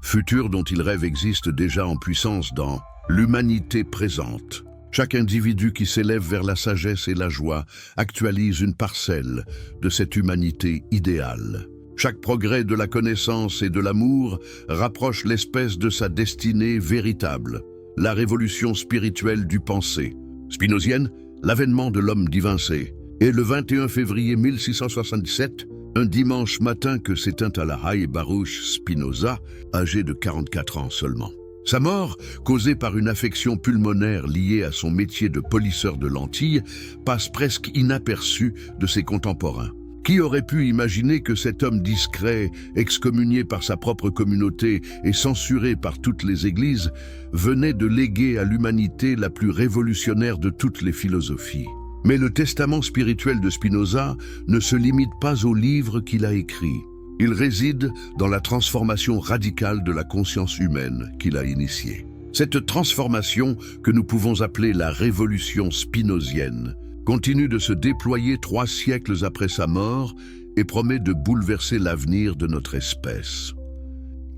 Futur dont il rêve existe déjà en puissance dans l'humanité présente. Chaque individu qui s'élève vers la sagesse et la joie actualise une parcelle de cette humanité idéale. Chaque progrès de la connaissance et de l'amour rapproche l'espèce de sa destinée véritable, la révolution spirituelle du penser. Spinozienne, l'avènement de l'homme divin c'est. Et le 21 février 1677, un dimanche matin que s'éteint à la Haie Baruch Spinoza, âgé de 44 ans seulement. Sa mort, causée par une affection pulmonaire liée à son métier de polisseur de lentilles, passe presque inaperçue de ses contemporains. Qui aurait pu imaginer que cet homme discret, excommunié par sa propre communauté et censuré par toutes les églises, venait de léguer à l'humanité la plus révolutionnaire de toutes les philosophies? Mais le testament spirituel de Spinoza ne se limite pas aux livres qu'il a écrits. Il réside dans la transformation radicale de la conscience humaine qu'il a initiée. Cette transformation, que nous pouvons appeler la révolution spinozienne, continue de se déployer 3 siècles après sa mort et promet de bouleverser l'avenir de notre espèce.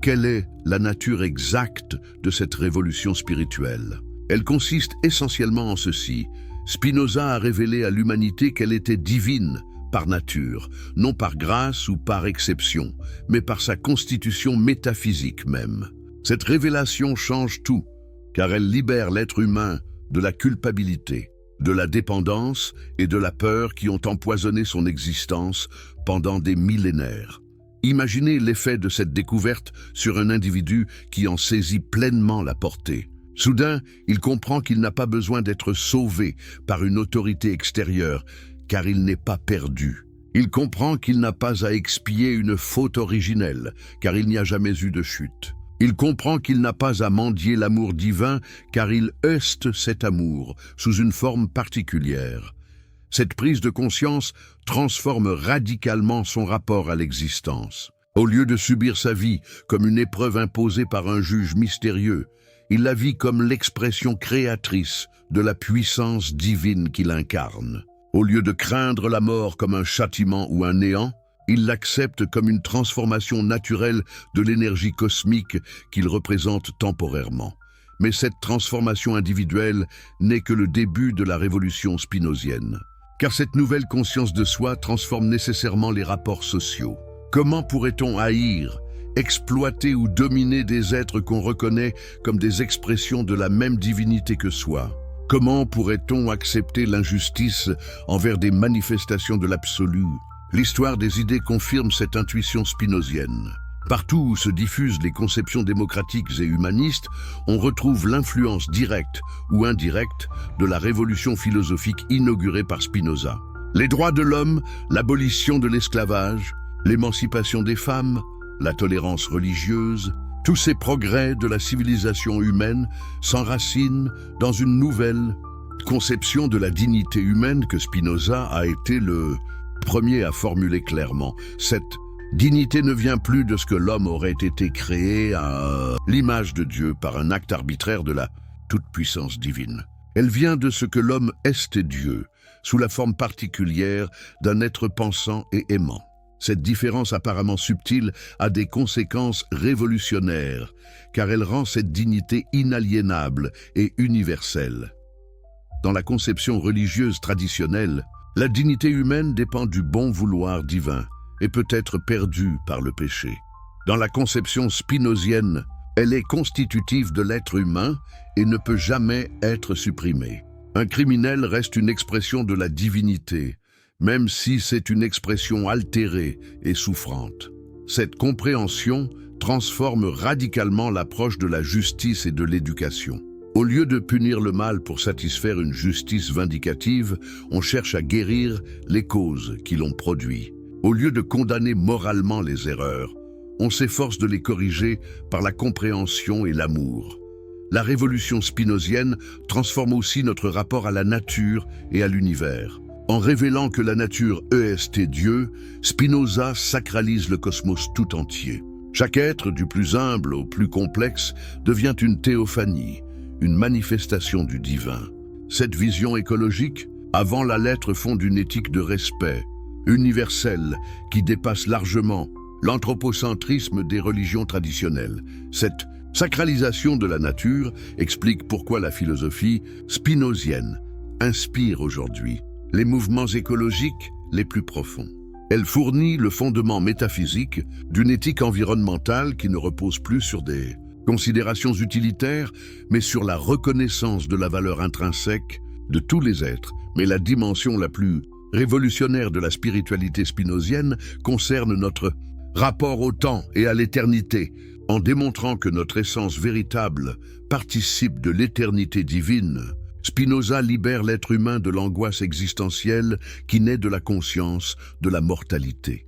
Quelle est la nature exacte de cette révolution spirituelle? Elle consiste essentiellement en ceci. Spinoza a révélé à l'humanité qu'elle était divine par nature, non par grâce ou par exception, mais par sa constitution métaphysique même. Cette révélation change tout, car elle libère l'être humain de la culpabilité, de la dépendance et de la peur qui ont empoisonné son existence pendant des millénaires. Imaginez l'effet de cette découverte sur un individu qui en saisit pleinement la portée. Soudain, il comprend qu'il n'a pas besoin d'être sauvé par une autorité extérieure, car il n'est pas perdu. Il comprend qu'il n'a pas à expier une faute originelle, car il n'y a jamais eu de chute. Il comprend qu'il n'a pas à mendier l'amour divin, car il heurte cet amour sous une forme particulière. Cette prise de conscience transforme radicalement son rapport à l'existence. Au lieu de subir sa vie comme une épreuve imposée par un juge mystérieux, il la vit comme l'expression créatrice de la puissance divine qu'il incarne. Au lieu de craindre la mort comme un châtiment ou un néant, il l'accepte comme une transformation naturelle de l'énergie cosmique qu'il représente temporairement. Mais cette transformation individuelle n'est que le début de la révolution spinozienne. Car cette nouvelle conscience de soi transforme nécessairement les rapports sociaux. Comment pourrait-on haïr, exploiter ou dominer des êtres qu'on reconnaît comme des expressions de la même divinité que soi? Comment pourrait-on accepter l'injustice envers des manifestations de l'absolu? L'histoire des idées confirme cette intuition spinozienne. Partout où se diffusent les conceptions démocratiques et humanistes, on retrouve l'influence directe ou indirecte de la révolution philosophique inaugurée par Spinoza. Les droits de l'homme, l'abolition de l'esclavage, l'émancipation des femmes, la tolérance religieuse, tous ces progrès de la civilisation humaine s'enracinent dans une nouvelle conception de la dignité humaine que Spinoza a été le premier à formuler clairement. Cette dignité ne vient plus de ce que l'homme aurait été créé à l'image de Dieu par un acte arbitraire de la toute-puissance divine. Elle vient de ce que l'homme est Dieu, sous la forme particulière d'un être pensant et aimant. Cette différence apparemment subtile a des conséquences révolutionnaires, car elle rend cette dignité inaliénable et universelle. Dans la conception religieuse traditionnelle, la dignité humaine dépend du bon vouloir divin et peut être perdue par le péché. Dans la conception spinozienne, elle est constitutive de l'être humain et ne peut jamais être supprimée. Un criminel reste une expression de la divinité, même si c'est une expression altérée et souffrante. Cette compréhension transforme radicalement l'approche de la justice et de l'éducation. Au lieu de punir le mal pour satisfaire une justice vindicative, on cherche à guérir les causes qui l'ont produit. Au lieu de condamner moralement les erreurs, on s'efforce de les corriger par la compréhension et l'amour. La révolution spinozienne transforme aussi notre rapport à la nature et à l'univers. En révélant que la nature est Dieu, Spinoza sacralise le cosmos tout entier. Chaque être, du plus humble au plus complexe, devient une théophanie, une manifestation du divin. Cette vision écologique, avant la lettre, fonde une éthique de respect, universelle, qui dépasse largement l'anthropocentrisme des religions traditionnelles. Cette sacralisation de la nature explique pourquoi la philosophie spinozienne inspire aujourd'hui les mouvements écologiques les plus profonds. Elle fournit le fondement métaphysique d'une éthique environnementale qui ne repose plus sur des considérations utilitaires, mais sur la reconnaissance de la valeur intrinsèque de tous les êtres. Mais la dimension la plus révolutionnaire de la spiritualité spinozienne concerne notre rapport au temps et à l'éternité, en démontrant que notre essence véritable participe de l'éternité divine. Spinoza libère l'être humain de l'angoisse existentielle qui naît de la conscience de la mortalité.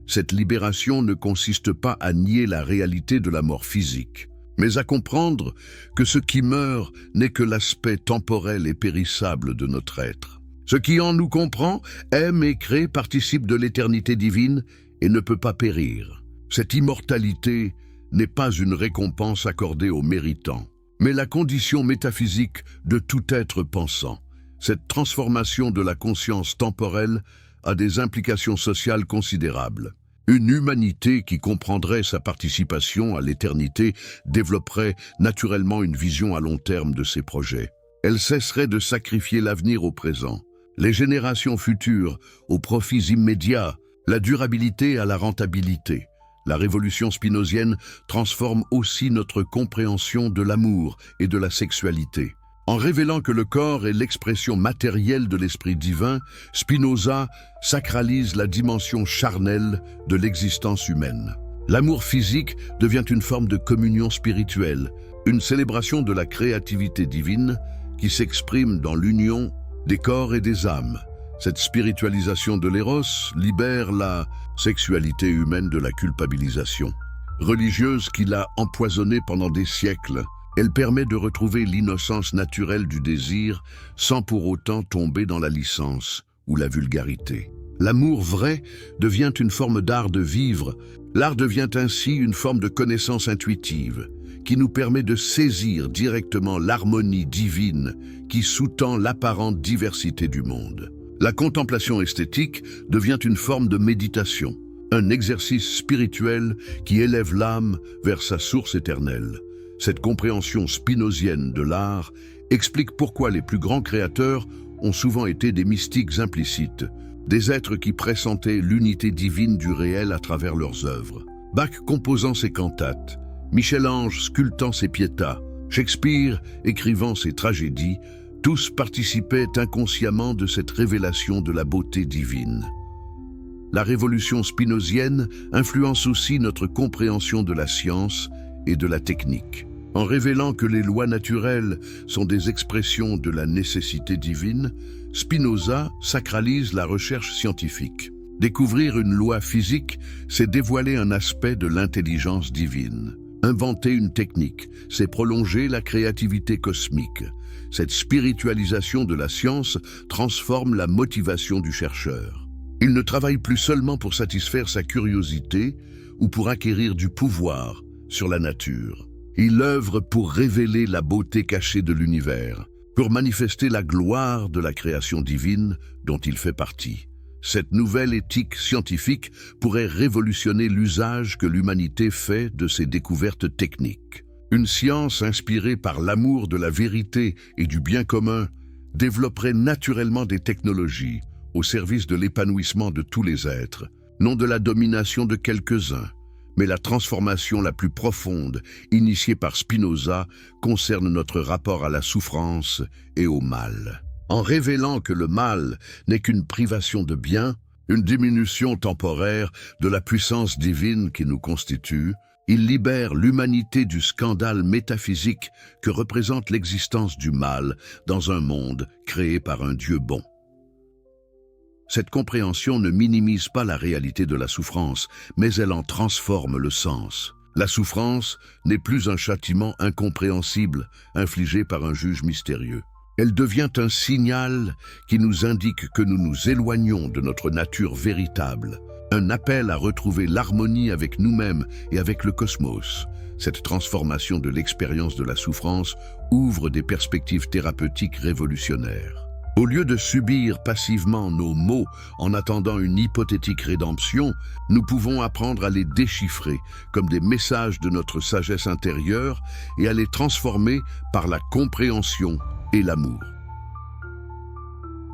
Cette libération ne consiste pas à nier la réalité de la mort physique, mais à comprendre que ce qui meurt n'est que l'aspect temporel et périssable de notre être. Ce qui en nous comprend, aime et crée participe de l'éternité divine et ne peut pas périr. Cette immortalité n'est pas une récompense accordée aux méritants, mais la condition métaphysique de tout être pensant. Cette transformation de la conscience temporelle a des implications sociales considérables. Une humanité qui comprendrait sa participation à l'éternité développerait naturellement une vision à long terme de ses projets. Elle cesserait de sacrifier l'avenir au présent, les générations futures aux profits immédiats, la durabilité à la rentabilité. La révolution spinozienne transforme aussi notre compréhension de l'amour et de la sexualité. En révélant que le corps est l'expression matérielle de l'esprit divin, Spinoza sacralise la dimension charnelle de l'existence humaine. L'amour physique devient une forme de communion spirituelle, une célébration de la créativité divine qui s'exprime dans l'union des corps et des âmes. Cette spiritualisation de l'éros libère la sexualité humaine de la culpabilisation religieuse qui l'a empoisonnée pendant des siècles. Elle permet de retrouver l'innocence naturelle du désir sans pour autant tomber dans la licence ou la vulgarité. L'amour vrai devient une forme d'art de vivre. L'art devient ainsi une forme de connaissance intuitive qui nous permet de saisir directement l'harmonie divine qui sous-tend l'apparente diversité du monde. La contemplation esthétique devient une forme de méditation, un exercice spirituel qui élève l'âme vers sa source éternelle. Cette compréhension spinozienne de l'art explique pourquoi les plus grands créateurs ont souvent été des mystiques implicites, des êtres qui pressentaient l'unité divine du réel à travers leurs œuvres. Bach composant ses cantates, Michel-Ange sculptant ses Pietas, Shakespeare écrivant ses tragédies, tous participaient inconsciemment de cette révélation de la beauté divine. La révolution spinozienne influence aussi notre compréhension de la science et de la technique. En révélant que les lois naturelles sont des expressions de la nécessité divine, Spinoza sacralise la recherche scientifique. Découvrir une loi physique, c'est dévoiler un aspect de l'intelligence divine. Inventer une technique, c'est prolonger la créativité cosmique. Cette spiritualisation de la science transforme la motivation du chercheur. Il ne travaille plus seulement pour satisfaire sa curiosité ou pour acquérir du pouvoir sur la nature. Il œuvre pour révéler la beauté cachée de l'univers, pour manifester la gloire de la création divine dont il fait partie. Cette nouvelle éthique scientifique pourrait révolutionner l'usage que l'humanité fait de ses découvertes techniques. Une science inspirée par l'amour de la vérité et du bien commun développerait naturellement des technologies au service de l'épanouissement de tous les êtres, non de la domination de quelques-uns, mais la transformation la plus profonde, initiée par Spinoza, concerne notre rapport à la souffrance et au mal. En révélant que le mal n'est qu'une privation de bien, une diminution temporaire de la puissance divine qui nous constitue, il libère l'humanité du scandale métaphysique que représente l'existence du mal dans un monde créé par un Dieu bon. Cette compréhension ne minimise pas la réalité de la souffrance, mais elle en transforme le sens. La souffrance n'est plus un châtiment incompréhensible infligé par un juge mystérieux. Elle devient un signal qui nous indique que nous nous éloignons de notre nature véritable, un appel à retrouver l'harmonie avec nous-mêmes et avec le cosmos. Cette transformation de l'expérience de la souffrance ouvre des perspectives thérapeutiques révolutionnaires. Au lieu de subir passivement nos maux en attendant une hypothétique rédemption, nous pouvons apprendre à les déchiffrer comme des messages de notre sagesse intérieure et à les transformer par la compréhension et l'amour.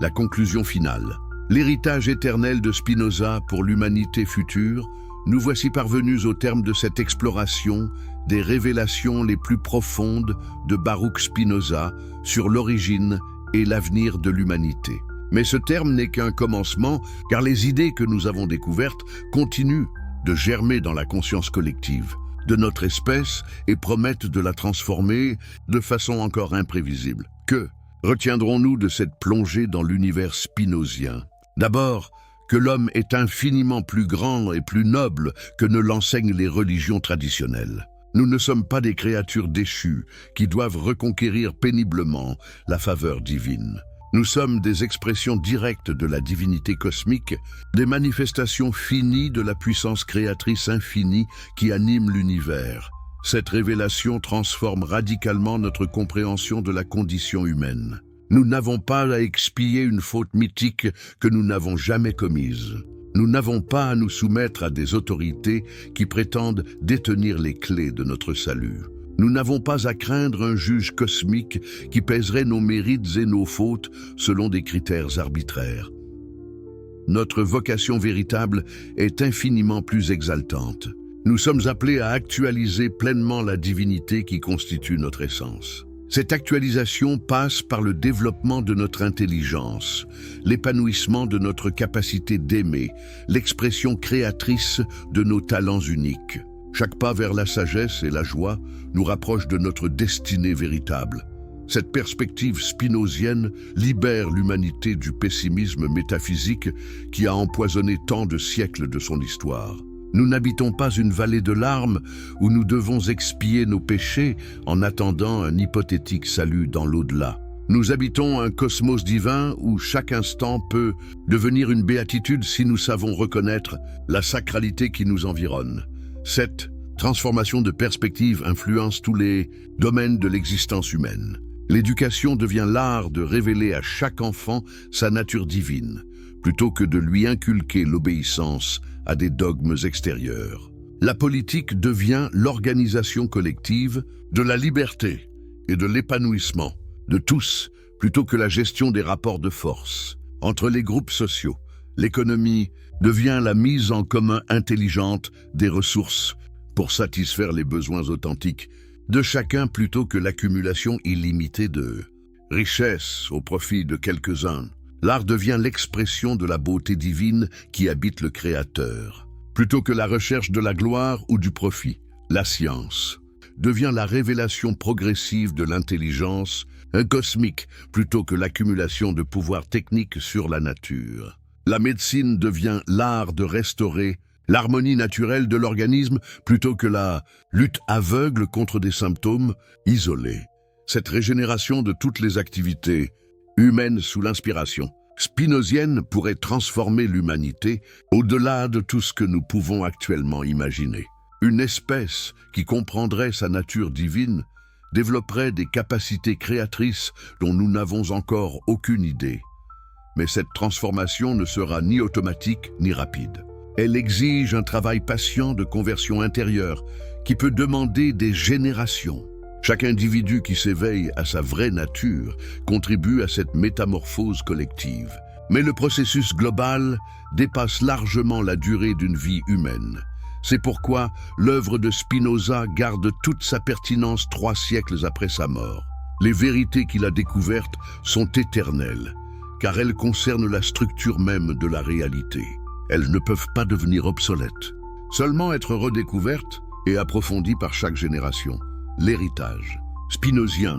La conclusion finale. L'héritage éternel de Spinoza pour l'humanité future, nous voici parvenus au terme de cette exploration des révélations les plus profondes de Baruch Spinoza sur l'origine et l'avenir de l'humanité. Mais ce terme n'est qu'un commencement, car les idées que nous avons découvertes continuent de germer dans la conscience collective de notre espèce et promettent de la transformer de façon encore imprévisible. Que retiendrons-nous de cette plongée dans l'univers spinozien? D'abord, que l'homme est infiniment plus grand et plus noble que ne l'enseignent les religions traditionnelles. Nous ne sommes pas des créatures déchues qui doivent reconquérir péniblement la faveur divine. Nous sommes des expressions directes de la divinité cosmique, des manifestations finies de la puissance créatrice infinie qui anime l'univers. Cette révélation transforme radicalement notre compréhension de la condition humaine. Nous n'avons pas à expier une faute mythique que nous n'avons jamais commise. Nous n'avons pas à nous soumettre à des autorités qui prétendent détenir les clés de notre salut. Nous n'avons pas à craindre un juge cosmique qui pèserait nos mérites et nos fautes selon des critères arbitraires. Notre vocation véritable est infiniment plus exaltante. Nous sommes appelés à actualiser pleinement la divinité qui constitue notre essence. Cette actualisation passe par le développement de notre intelligence, l'épanouissement de notre capacité d'aimer, l'expression créatrice de nos talents uniques. Chaque pas vers la sagesse et la joie nous rapproche de notre destinée véritable. Cette perspective spinozienne libère l'humanité du pessimisme métaphysique qui a empoisonné tant de siècles de son histoire. Nous n'habitons pas une vallée de larmes où nous devons expier nos péchés en attendant un hypothétique salut dans l'au-delà. Nous habitons un cosmos divin où chaque instant peut devenir une béatitude si nous savons reconnaître la sacralité qui nous environne. Cette transformation de perspective influence tous les domaines de l'existence humaine. L'éducation devient l'art de révéler à chaque enfant sa nature divine, plutôt que de lui inculquer l'obéissance à des dogmes extérieurs. La politique devient l'organisation collective de la liberté et de l'épanouissement de tous, plutôt que la gestion des rapports de force entre les groupes sociaux. L'économie devient la mise en commun intelligente des ressources pour satisfaire les besoins authentiques de chacun plutôt que l'accumulation illimitée de richesses au profit de quelques-uns. L'art devient l'expression de la beauté divine qui habite le Créateur. Plutôt que la recherche de la gloire ou du profit, la science devient la révélation progressive de l'intelligence, un cosmique plutôt que l'accumulation de pouvoirs techniques sur la nature. La médecine devient l'art de restaurer l'harmonie naturelle de l'organisme plutôt que la lutte aveugle contre des symptômes isolés. Cette régénération de toutes les activités humaines sous l'inspiration spinozienne pourrait transformer l'humanité au-delà de tout ce que nous pouvons actuellement imaginer. Une espèce qui comprendrait sa nature divine développerait des capacités créatrices dont nous n'avons encore aucune idée. Mais cette transformation ne sera ni automatique ni rapide. Elle exige un travail patient de conversion intérieure qui peut demander des générations. Chaque individu qui s'éveille à sa vraie nature contribue à cette métamorphose collective. Mais le processus global dépasse largement la durée d'une vie humaine. C'est pourquoi l'œuvre de Spinoza garde toute sa pertinence 3 siècles après sa mort. Les vérités qu'il a découvertes sont éternelles, car elles concernent la structure même de la réalité. Elles ne peuvent pas devenir obsolètes, seulement être redécouvertes et approfondies par chaque génération. L'héritage spinozien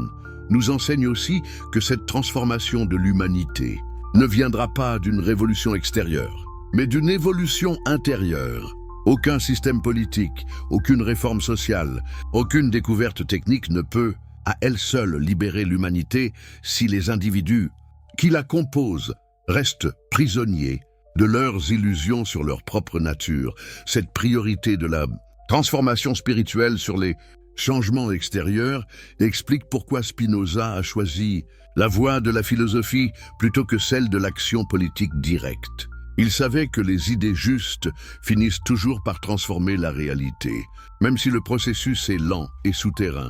nous enseigne aussi que cette transformation de l'humanité ne viendra pas d'une révolution extérieure, mais d'une évolution intérieure. Aucun système politique, aucune réforme sociale, aucune découverte technique ne peut, à elle seule, libérer l'humanité si les individus qui la composent restent prisonniers de leurs illusions sur leur propre nature. Cette priorité de la transformation spirituelle sur les changements extérieurs explique pourquoi Spinoza a choisi la voie de la philosophie plutôt que celle de l'action politique directe. Il savait que les idées justes finissent toujours par transformer la réalité, même si le processus est lent et souterrain.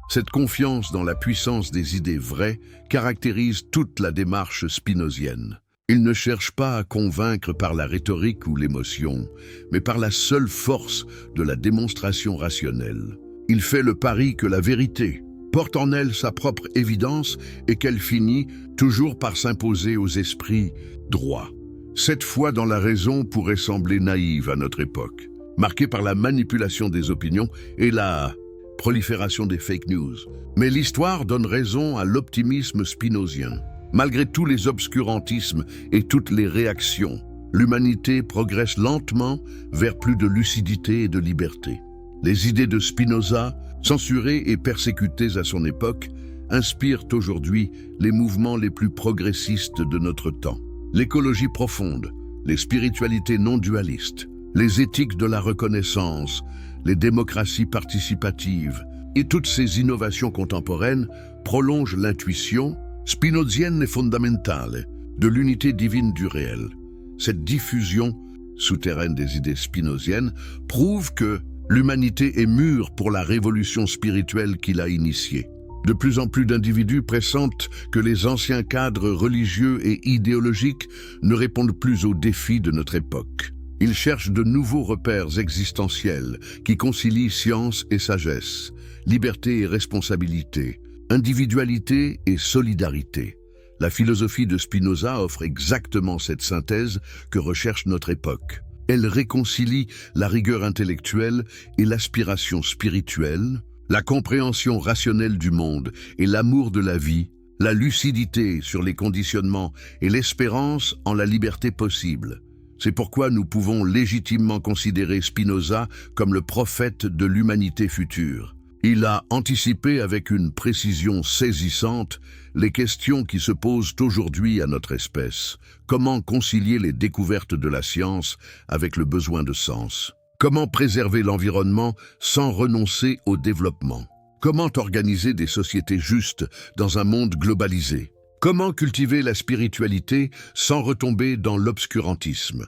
Cette confiance dans la puissance des idées vraies caractérise toute la démarche spinozienne. Il ne cherche pas à convaincre par la rhétorique ou l'émotion, mais par la seule force de la démonstration rationnelle. Il fait le pari que la vérité porte en elle sa propre évidence et qu'elle finit toujours par s'imposer aux esprits droits. Cette foi dans la raison pourrait sembler naïve à notre époque, marquée par la manipulation des opinions et la prolifération des fake news. Mais l'histoire donne raison à l'optimisme spinozien. Malgré tous les obscurantismes et toutes les réactions, l'humanité progresse lentement vers plus de lucidité et de liberté. Les idées de Spinoza, censurées et persécutées à son époque, inspirent aujourd'hui les mouvements les plus progressistes de notre temps. L'écologie profonde, les spiritualités non dualistes, les éthiques de la reconnaissance, les démocraties participatives et toutes ces innovations contemporaines prolongent l'intuition spinozienne et fondamentale de l'unité divine du réel. Cette diffusion souterraine des idées spinoziennes prouve que l'humanité est mûre pour la révolution spirituelle qu'il a initiée. De plus en plus d'individus pressentent que les anciens cadres religieux et idéologiques ne répondent plus aux défis de notre époque. Ils cherchent de nouveaux repères existentiels qui concilient science et sagesse, liberté et responsabilité, individualité et solidarité. La philosophie de Spinoza offre exactement cette synthèse que recherche notre époque. Elle réconcilie la rigueur intellectuelle et l'aspiration spirituelle, la compréhension rationnelle du monde et l'amour de la vie, la lucidité sur les conditionnements et l'espérance en la liberté possible. C'est pourquoi nous pouvons légitimement considérer Spinoza comme le prophète de l'humanité future. Il a anticipé avec une précision saisissante les questions qui se posent aujourd'hui à notre espèce. Comment concilier les découvertes de la science avec le besoin de sens? Comment préserver l'environnement sans renoncer au développement? Comment organiser des sociétés justes dans un monde globalisé? Comment cultiver la spiritualité sans retomber dans l'obscurantisme?